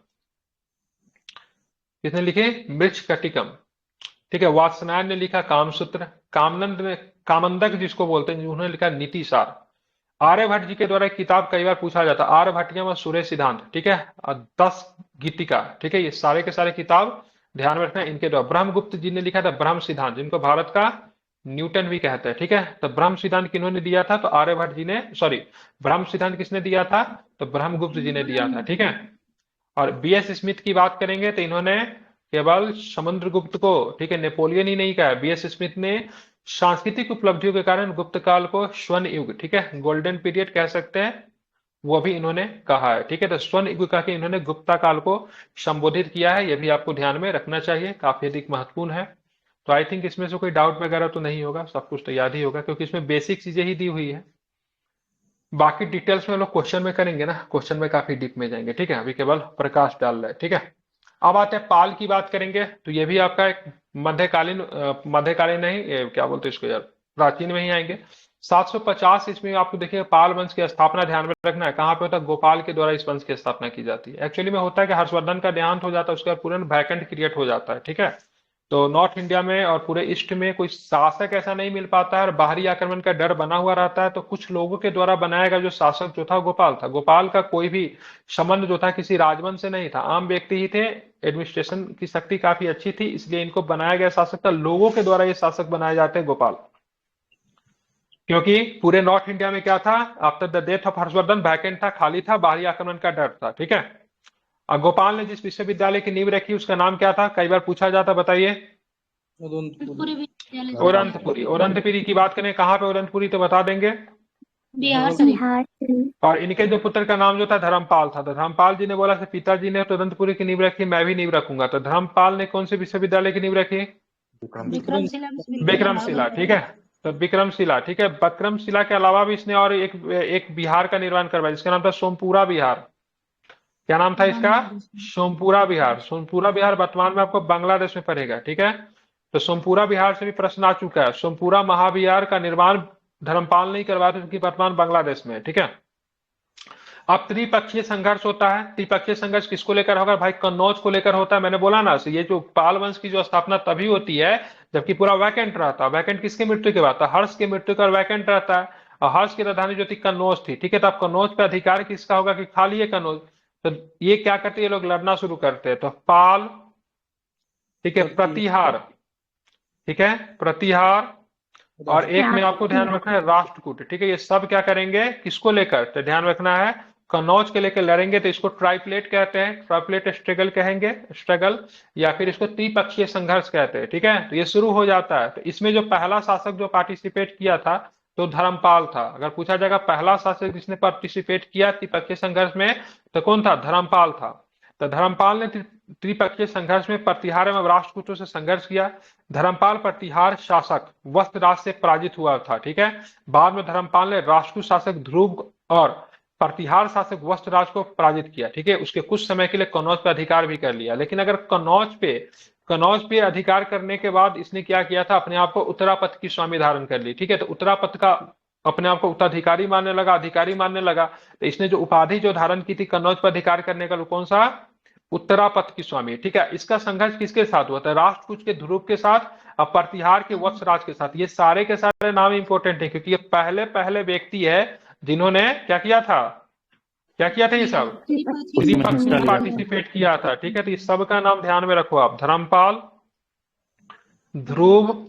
[SPEAKER 1] किसने लिखे? मृच्छकटिकम। ठीक है, वात्स्यायन ने लिखा कामसूत्र। कामनंद ने, कामंदक जिसको बोलते हैं, उन्होंने लिखा नीतिसार। आर्यभट्ट जी के द्वारा एक किताब कई बार पूछा जाता है, आर्यभट्टियम और सूर्य सिद्धांत। ठीक है, और 10 गीतिका। ठीक है, ये सारे के सारे किताब ध्यान में रखना है इनके द्वारा। ब्रह्मगुप्त जी ने लिखा था ब्रह्म सिद्धांत, जिनको भारत का न्यूटन भी कहते हैं। ठीक है, तो ब्रह्म सिद्धांत किन्होंने दिया था? तो आर्यभट्ट जी ने, सॉरी, ब्रह्म सिद्धांत किसने दिया था? तो ब्रह्मगुप्त जी ने दिया था। ठीक है, और बीएस स्मिथ की बात करेंगे तो इन्होंने केवल समुद्रगुप्त को, ठीक है, नेपोलियन ही नहीं कहा, बीएस स्मिथ ने सांस्कृतिक उपलब्धियों के कारण गुप्त काल को स्वर्ण युग, ठीक है, गोल्डन पीरियड कह सकते हैं, वो भी इन्होंने कहा है, ठीक है। तो स्वर्ण युग कह के इन्होंने गुप्ता काल को संबोधित किया है, ये भी आपको ध्यान में रखना चाहिए, काफी अधिक महत्वपूर्ण है। तो आई थिंक इसमें से कोई डाउट वगैरह तो नहीं होगा, सब कुछ तो याद ही होगा क्योंकि इसमें बेसिक चीजें ही दी हुई है। बाकी डिटेल्स में लोग क्वेश्चन में करेंगे ना, क्वेश्चन में काफी डीप में जाएंगे, ठीक है, अभी केवल प्रकाश डाल रहे हैं, ठीक है। अब आते हैं पाल की बात करेंगे, तो ये भी आपका एक मध्यकालीन नहीं, क्या बोलते हैं इसको यार, प्राचीन में ही आएंगे। 750 ईस्वी में आपको देखिए पाल वंश की स्थापना ध्यान में रखना है, कहाँ पे होता है, गोपाल के द्वारा इस वंश की स्थापना की जाती है। एक्चुअली में होता है कि हर्षवर्धन का देहांत हो जाता है, उसके बाद पूर्ण वैकेंट क्रिएट हो जाता है, ठीक है। तो नॉर्थ इंडिया में और पूरे ईस्ट में कोई शासक ऐसा नहीं मिल पाता है और बाहरी आक्रमण का डर बना हुआ रहता है, तो कुछ लोगों के द्वारा बनाया गया जो शासक जो था गोपाल था। गोपाल का कोई भी संबंध जो था किसी राजवंश से नहीं था, आम व्यक्ति ही थे, एडमिनिस्ट्रेशन की शक्ति काफी अच्छी थी, इसलिए इनको बनाया गया शासक था, लोगों के द्वारा ये शासक बनाए जाते हैं गोपाल। क्योंकि पूरे नॉर्थ इंडिया में क्या था, after the death of Harshvardhan vacant था, खाली था, बाहरी आक्रमण का डर था, ठीक है। और गोपाल ने जिस विश्वविद्यालय की नींव रखी उसका नाम क्या था, कई बार पूछा जाता, बताइए। औरंतपुरी। औरंतपुरी की बात करें, कहाँ पे औरंतपुरी, तो बता देंगे
[SPEAKER 8] बिहार
[SPEAKER 1] और इनके जो पुत्र का नाम जो था धर्मपाल था, तो धर्मपाल जी ने बोला कि पिताजी ने तो औरंतपुरी की नींव रखी, मैं भी नींव रखूंगा, तो धर्मपाल ने कौन से विश्वविद्यालय की नींव रखी, विक्रमशिला, ठीक है। तो विक्रमशिला, ठीक है। विक्रमशिला के अलावा भी इसने और एक बिहार का निर्माण करवाया जिसका नाम था सोमपुरा बिहार। क्या नाम था इसका, सोमपुरा बिहार। सोमपुरा बिहार वर्तमान में आपको बांग्लादेश में पड़ेगा, ठीक है। तो सोमपुरा बिहार से भी प्रश्न आ चुका है, सोमपुरा महाविहार का निर्माण धर्मपाल नहीं करवाया था, क्योंकि वर्तमान बांग्लादेश में, ठीक है। अब त्रिपक्षीय संघर्ष होता है, त्रिपक्षीय संघर्ष किसको लेकर होगा भाई, कन्नौज को लेकर होता है। मैंने बोला ना, ये जो पाल वंश की जो स्थापना तभी होती है जबकि पूरा वैकेंट रहता है। वैकेंट किसके मृत्यु के बाद था, हर्ष के मृत्यु का वैकेंट रहता है, और हर्ष की राजधानी जो थी कन्नौज थी, ठीक है। तो अब कन्नौज पे अधिकार किसका होगा कि खाली है कन्नौज, तो ये क्या करते हैं, ये लोग लड़ना शुरू करते हैं। तो पाल, ठीक है, प्रतिहार, ठीक है, प्रतिहार, और एक में आपको ध्यान रखना है राष्ट्रकूट, ठीक है। ये सब क्या करेंगे, किसको लेकर, तो ध्यान रखना है कन्नौज के लेकर लड़ेंगे, तो इसको ट्राइप्लेट कहते हैं, ट्राइप्लेट स्ट्रगल कहेंगे, स्ट्रगल, या फिर इसको त्रिपक्षीय संघर्ष कहते हैं, ठीक है। तो ये शुरू हो जाता है। तो इसमें जो पहला शासक जो पार्टिसिपेट किया था तो धर्मपाल था। अगर पूछा जाएगा पहला शासक जिसने पार्टिसिपेट किया त्रिपक्षीय संघर्ष में तो कौन था, धर्मपाल था। तो धर्मपाल ने त्रिपक्षीय संघर्ष में प्रतिहार एवं राष्ट्रकूटों से संघर्ष किया। धर्मपाल प्रतिहार शासक वस्त्रराज से पराजित हुआ था, ठीक है। बाद में धर्मपाल ने राष्ट्रकूट शासक ध्रुव और प्रतिहार शासक वस्त्रराज को पराजित किया, ठीक है। उसके कुछ समय के लिए कन्नौज पर अधिकार भी कर लिया, लेकिन अगर कन्नौज पे अधिकार करने के बाद इसने क्या किया था, अपने आप को उत्तरापथ की स्वामी धारण कर ली, ठीक है। तो उत्तरापथ का अपने आप को उत्तराधिकारी मानने लगा, अधिकारी मानने लगा। तो इसने जो उपाधि जो धारण की थी कन्नौज पर अधिकार करने का, कौन सा, उत्तरापथ की स्वामी, ठीक है। इसका संघर्ष किसके साथ हुआ था, राष्ट्रकूट के ध्रुव के साथ और प्रतिहार के वत्सराज के साथ। ये सारे के सारे नाम इंपॉर्टेंट है क्योंकि ये पहले व्यक्ति है जिन्होंने क्या किया था ये सब त्रिपक्ष में पार्टिसिपेट किया था, ठीक है। तो इस सब का नाम ध्यान में रखो आप, धर्मपाल, ध्रुव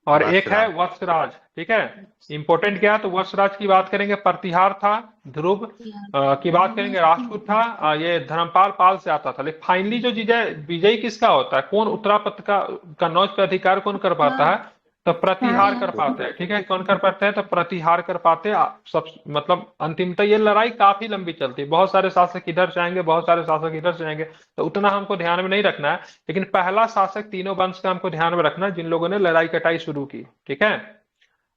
[SPEAKER 1] और एक है वत्सराज, ठीक है। इंपॉर्टेंट क्या है, तो वत्सराज की बात करेंगे प्रतिहार था, ध्रुव की बात करेंगे राष्ट्रकूट था, ये धर्मपाल पाल से आता था। लेकिन फाइनली जो विजयी किसका होता है, कौन उत्तरापथ का कन्नौज पर अधिकार कौन कर पाता है, तो प्रतिहार कर पाते हैं, ठीक है। कौन कर पाते हैं, तो प्रतिहार कर पाते हैं। सब मतलब अंतिमतः ये लड़ाई काफी लंबी चलती है, बहुत सारे शासक इधर से आएंगे, बहुत सारे शासक इधर से आएंगे, तो उतना हमको ध्यान में नहीं रखना है। लेकिन पहला शासक तीनों वंश का हमको ध्यान में रखना जिन लोगों ने लड़ाई कटाई शुरू की, ठीक है।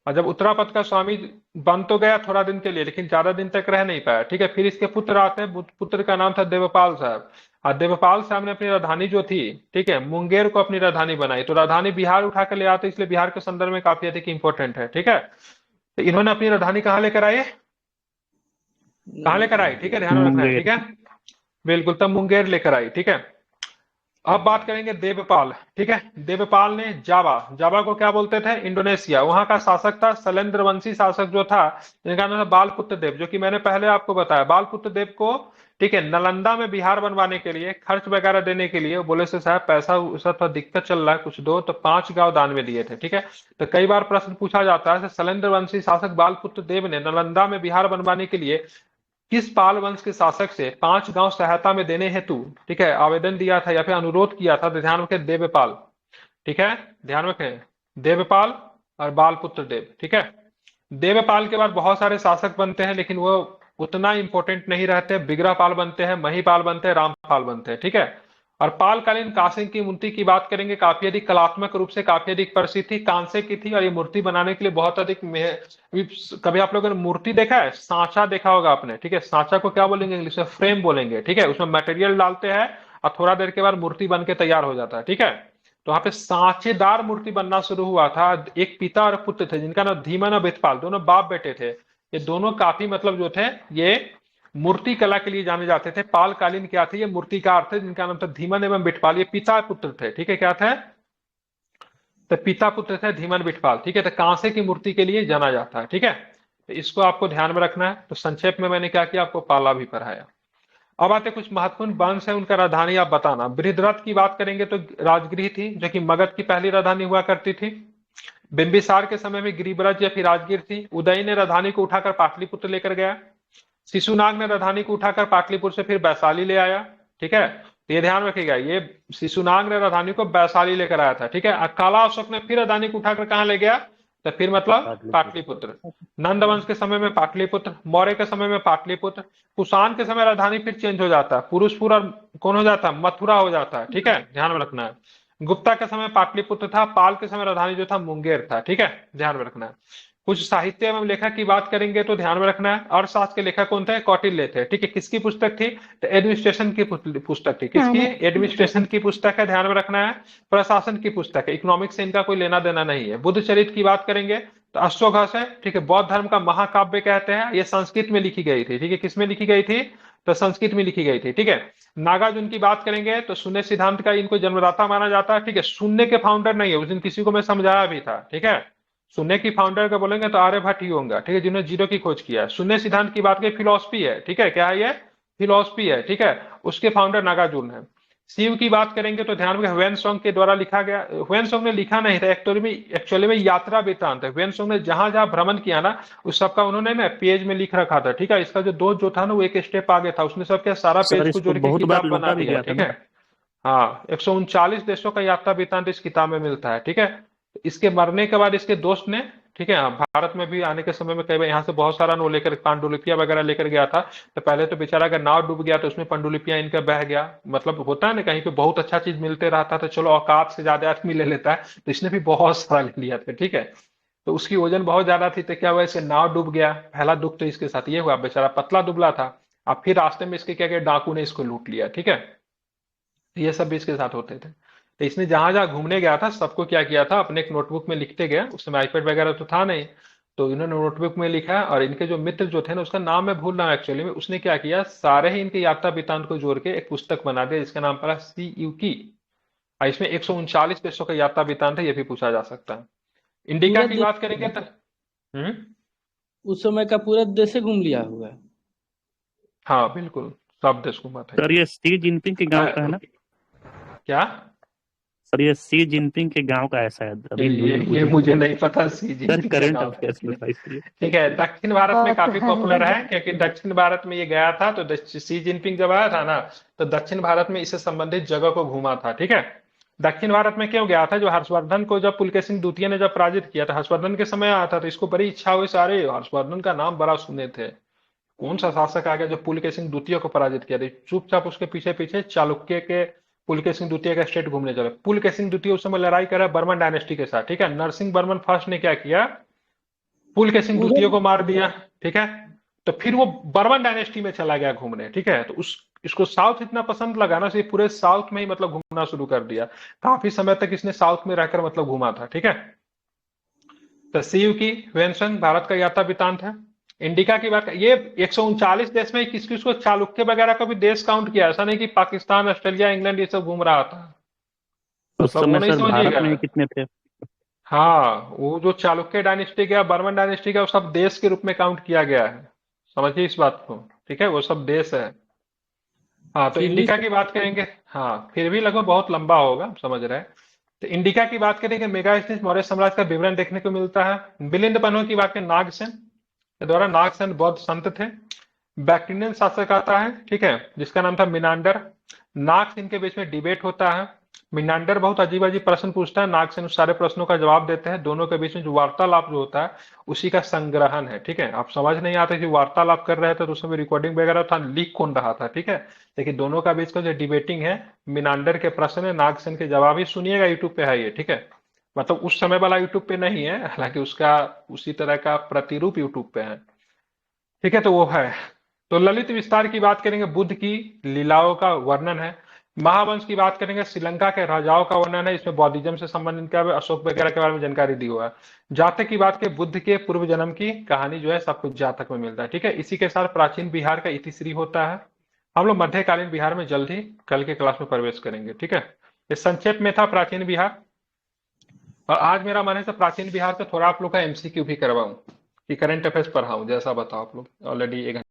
[SPEAKER 1] और जब उत्तरापथ का स्वामी बन तो गया थोड़ा दिन के लिए, लेकिन ज्यादा दिन तक रह नहीं पाया, ठीक है। फिर इसके पुत्र आते हैं, पुत्र का नाम था देवपाल साहब, और देवपाल साहब ने अपनी राजधानी जो थी, ठीक है, मुंगेर को अपनी राजधानी बनाई। तो राजधानी बिहार उठा कर ले आते, इसलिए बिहार के संदर्भ में काफी अधिक इंपॉर्टेंट है, ठीक है। तो इन्होंने अपनी राजधानी कहाँ लेकर आए, ठीक है, ध्यान रखना है, ठीक है, बिल्कुल, तब मुंगेर लेकर आई, ठीक है। अब बात करेंगे देवपाल, ठीक है। देवपाल ने जावा को क्या बोलते थे, इंडोनेशिया, वहां का शासक था शैलेंद्र वंशी शासक जो था, जिनका नाम था बालपुत्र देव, जो कि मैंने पहले आपको बताया। बालपुत्र देव को, ठीक है, नालंदा में बिहार बनवाने के लिए, खर्च वगैरह देने के लिए बोले से साहब पैसा उसका थोड़ा दिक्कत चल रहा है, कुछ दो, तो 5 गांव दान में दिए थे, ठीक है। तो कई बार प्रश्न पूछा जाता है, शैलेंद्र वंशी शासक बालपुत्र देव ने नालंदा में बिहार बनवाने के लिए किस पाल वंश के शासक से 5 गांव सहायता में देने हेतु, ठीक है, आवेदन दिया था या फिर अनुरोध किया था? तो ध्यान रखें, देवपाल। ठीक है, ध्यान रखें, देवपाल और बालपुत्र देव। ठीक है, देवपाल के बाद बहुत सारे शासक बनते हैं, लेकिन वो उतना इंपॉर्टेंट नहीं रहते। बिग्रहपाल बनते हैं, महीपाल बनते हैं, रामपाल बनते हैं। ठीक है, और पालकालीन कांसे की मूर्ति की बात करेंगे, काफी अधिक कलात्मक रूप से काफी अधिक प्रसिद्ध थी, कांसे की थी, और ये मूर्ति बनाने के लिए बहुत अधिक कभी आप लोगों ने मूर्ति देखा है? सांचा देखा होगा आपने। ठीक है, सांचा को क्या बोलेंगे इंग्लिश में? फ्रेम बोलेंगे। ठीक है, उसमें मटेरियल डालते हैं और थोड़ा देर के बाद मूर्ति बन के तैयार हो जाता है। ठीक है, तो वहां पे सांचेदार मूर्ति बनना शुरू हुआ था। एक पिता और पुत्र थे जिनका नाम धीमन और बितपाल, दोनों बाप बेटे थे। ये दोनों काफी मतलब जो थे ये मूर्ति कला के लिए जाने जाते थे। पालकालीन क्या थे? ये मूर्तिकार थे जिनका नाम था धीमन एवं बिटपाल। ये पिता पुत्र थे। ठीक है, क्या थे? तो पिता पुत्र थे धीमन बिटपाल। ठीक है, तो कांसे की मूर्ति के लिए जाना जाता है। ठीक है, तो इसको आपको ध्यान में रखना है। तो संक्षेप में मैंने क्या किया, आपको पाला भी पढ़ाया। अब आते कुछ महत्वपूर्ण वंश है, उनका राजधानी आप बताना। बृहद्रथ की बात करेंगे तो राजगृह थी, जो कि मगध की पहली राजधानी हुआ करती थी। बिंबिसार के समय में गिरिब्रज या फिर राजगीर थी। उदय ने राजधानी को उठाकर पाटलिपुत्र लेकर गया। शिशुनाग ने राजधानी को उठाकर पाटलिपुत्र से फिर वैशाली ले आया। ठीक है, तो ये ध्यान रखिएगा, ये शिशुनाग ने राजधानी को वैशाली लेकर आया था। ठीक है, काला अशोक ने फिर राजधानी को उठाकर कहां ले गया? तो फिर मतलब पाटलिपुत्र। नंद वंश के समय में पाटलिपुत्र, मौर्य के समय में पाटलिपुत्र, कुषाण के समय राजधानी फिर चेंज हो जाता है, पुरुषपुर और कौन हो जाता है? मथुरा हो जाता है। ठीक है, ध्यान में रखना है। गुप्ता के समय पाटलिपुत्र था, पाल के समय राजधानी जो था मुंगेर था। ठीक है, ध्यान में रखना है। कुछ साहित्य एवं लेखक की बात करेंगे तो ध्यान में रखना है, अर्थशास्त्र के लेखक कौन थे? कौटिल्य थे। ठीक है, किसकी पुस्तक थी? तो एडमिनिस्ट्रेशन की पुस्तक थी। किसकी? एडमिनिस्ट्रेशन की पुस्तक है, ध्यान में रखना है। प्रशासन की पुस्तक है, इकोनॉमिक्स से इनका कोई लेना देना नहीं है। बुद्ध चरित्र की बात करेंगे तो अश्वघोष है। ठीक है, बौद्ध धर्म का महाकाव्य कहते हैं। ये संस्कृत में लिखी गई थी। ठीक है, किसमें लिखी गई थी? तो संस्कृत में लिखी गई थी। ठीक है, नागार्जुन की बात करेंगे तो शून्य सिद्धांत का इनको जन्मदाता माना जाता है। ठीक है, शून्य के फाउंडर नहीं है, उस दिन किसी को मैं समझाया भी था। ठीक है, शून्य की फाउंडर का बोलेंगे तो आर्यभट्ट ही होगा। ठीक है, जिन्होंने जीरो की खोज किया है। शून्य सिद्धांत की बात की फिलॉसफी है। ठीक है, क्या है ये? फिलॉसफी है। ठीक है, उसके फाउंडर नागार्जुन है। शिव की बात करेंगे तो ध्यान में ह्वेनसोंग के द्वारा लिखा गया। ह्वेनसोंग ने लिखा नहीं था, एक्चुअली में यात्रा वृत्तांत है। ह्वेनसोंग ने जहां जहां भ्रमण किया ना, उस सबका उन्होंने ना पेज में लिख रखा था। ठीक है, इसका जो दोस्त जो था ना वो एक स्टेप आगे था, उसने सबके सारा
[SPEAKER 4] सर
[SPEAKER 1] पेज को
[SPEAKER 4] इसको
[SPEAKER 1] जोड़ के
[SPEAKER 4] बहुत बार
[SPEAKER 1] किताब बना
[SPEAKER 4] लूटा भी
[SPEAKER 1] दिया।
[SPEAKER 4] गया था
[SPEAKER 1] ठीक
[SPEAKER 4] ना।
[SPEAKER 1] है, हाँ, 139 देशों का यात्रा वृत्तांत इस किताब में मिलता है। ठीक है, इसके मरने के बाद इसके दोस्त ने, ठीक है, हाँ, भारत में भी आने के समय में कई बार यहाँ से बहुत सारा वो लेकर पांडुलिपियां वगैरह लेकर गया था। तो पहले तो बेचारा अगर नाव डूब गया तो उसमें पांडुलिपियां इनका बह गया। मतलब होता है ना, कहीं पे बहुत अच्छा चीज मिलते रहता तो चलो औकात से ज्यादा आदमी ले लेता है, तो इसने भी बहुत सारा ले लिया था। ठीक है, तो उसकी वजन बहुत ज्यादा थी, तो क्या हुआ, इसे नाव डूब गया। पहला दुख तो इसके साथ ये हुआ, बेचारा पतला दुबला था। अब फिर रास्ते में इसके क्या किया, डाकू ने इसको लूट लिया। ठीक है, तो ये सब भी इसके साथ होते थे। तो इसने जहां जहां घूमने गया था सबको क्या किया था, अपने एक नोटबुक में लिखते गया। उस समय आईपैड वगैरह तो था नहीं, तो इन्होंने नोटबुक में लिखा। और इनके जो मित्र जो थे ना, उसका नाम मैं भूल रहा हूँ एक्चुअली में, उसने क्या किया, सारे ही इनके यात्रा वृत्तांत को जोड़ के एक पुस्तक बना दिया जिसका नाम पड़ा सी यू की। और इसमें 139 देशों का यात्रा वृत्तांत है, ये भी पूछा जा सकता है। इंडिका
[SPEAKER 9] पूरा
[SPEAKER 1] की बात करेंगे तो
[SPEAKER 9] उस समय का पूरा देश ही घूम लिया हुआ है।
[SPEAKER 1] हाँ बिल्कुल, सब देश घुमा था।
[SPEAKER 4] सर ये सी जिनपिंग के गांव का है ना?
[SPEAKER 1] क्या?
[SPEAKER 4] सर ये सी जिनपिंग के गांव का है शायद, अभी
[SPEAKER 1] ये मुझे नहीं पता सी
[SPEAKER 4] सर
[SPEAKER 1] जिनपिंग का
[SPEAKER 4] करंट
[SPEAKER 1] गाँव
[SPEAKER 4] अफेयर्स
[SPEAKER 1] कैसे।
[SPEAKER 4] में था इसलिए।
[SPEAKER 1] ठीक है, दक्षिण भारत में काफी पॉपुलर है, क्योंकि दक्षिण भारत में ये गया था। तो सी जिनपिंग जब आया था ना, तो दक्षिण भारत में इससे संबंधित जगह को घूमा था। ठीक है, दक्षिण भारत में क्यों गया था, जो हर्षवर्धन को जब पुलकेशिन द्वितीय ने जब पराजित किया था, हर्षवर्धन के समय आया था, तो इसको बड़ी इच्छा हुई। सारे हर्षवर्धन का नाम बड़ा सुने थे, कौन सा शासक आ गया जो पुलकेशिन द्वितीय को पराजित किया था। चुपचाप उसके पीछे पीछे चालुक्य के पुलकेशिन द्वितीय का स्टेट घूमने चले। पुलकेशिन द्वितीय उस समय लड़ाई कर रहा है बर्मन डायनेस्टी के साथ। ठीक है, नरसिंह बर्मन फर्स्ट ने क्या किया, पुलकेशिन द्वितीय को मार दिया। ठीक है, तो फिर वो बर्मन डायनेस्टी में चला गया घूमने। ठीक है, तो इसको साउथ इतना पसंद लगा ना, पूरे साउथ में ही मतलब घूमना शुरू कर दिया। काफी समय तक इसने साउथ में रहकर मतलब घूमा था। ठीक है, तो सीयू की वेंसन भारत का यात्रा वृत्तांत है। इंडिका की बात, ये 139 देश में किस किस को चालुक्य वगैरह का भी देश काउंट किया, ऐसा नहीं कि पाकिस्तान, ऑस्ट्रेलिया, इंग्लैंड ये सब घूम रहा था।
[SPEAKER 4] उस
[SPEAKER 1] मतलब वो
[SPEAKER 4] समय
[SPEAKER 1] नहीं
[SPEAKER 4] सर भारत
[SPEAKER 1] समझिएगा।
[SPEAKER 4] में कितने थे?
[SPEAKER 1] हाँ, वो जो चालुक्य डायनेस्टी का, बर्मन डायनेस्टी का, वो सब देश के रूप में काउंट किया गया है। समझिए इस बात को। ठीक है, वो सब देश है। हाँ, तो
[SPEAKER 9] फिर भी
[SPEAKER 1] इंडिका की बात करेंगे। हाँ, फिर भी लगभग बहुत लंबा होगा, समझ रहे हैं। तो इंडिका की बात करेंगे, मेगास्थनीज मौर्य साम्राज्य का विवरण देखने को मिलता है। मिलिंद पन्हो की बात करें, नागसेन के द्वारा, नागसेन बौद्ध संत थे। बैक्ट्रियन शासक आता है, ठीक है, जिसका नाम था मिनांडर। नागसेन के बीच में डिबेट होता है। मिनांडर बहुत अजीब अजीब प्रश्न पूछता है, नागसेन उस सारे प्रश्नों का जवाब देते हैं। दोनों के बीच में जो वार्तालाप जो होता है उसी का संग्रहण है, ठीक है। आप समझ नहीं आते कि वार्तालाप कर रहे थे तो उसमें रिकॉर्डिंग वगैरह था, लिख कौन रहा था, ठीक है। लेकिन दोनों का बीच का जो डिबेटिंग है, मिनांडर के प्रश्न है, नागसेन के जवाब ही सुनिएगा, यूट्यूब पे है ये, ठीक है। मतलब उस समय वाला यूट्यूब पे नहीं है, हालांकि उसका उसी तरह का प्रतिरूप यूट्यूब पे है, ठीक है। तो वो है। तो ललित विस्तार की बात करेंगे, बुद्ध की लीलाओं का वर्णन है। महावंश की बात करेंगे, श्रीलंका के राजाओं का वर्णन है, इसमें बौद्धिज्म से संबंधित क्या है, अशोक वगैरह के बारे में जानकारी दी हुआ है। जातक की बात करें, बुद्ध के पूर्व जन्म की कहानी जो है सब कुछ जातक में मिलता है, ठीक है। इसी के साथ प्राचीन बिहार का इतिश्री होता है। हम लोग मध्यकालीन बिहार में जल्द ही कल के क्लास में प्रवेश करेंगे, ठीक है। इस संक्षेप में था प्राचीन बिहार। और आज मेरा मन है से प्राचीन बिहार से थोड़ा आप लोग का एमसीक्यू भी करवाऊं कि करंट अफेयर्स पढ़ाऊं, जैसा बताओ आप लोग। ऑलरेडी 1 घंटा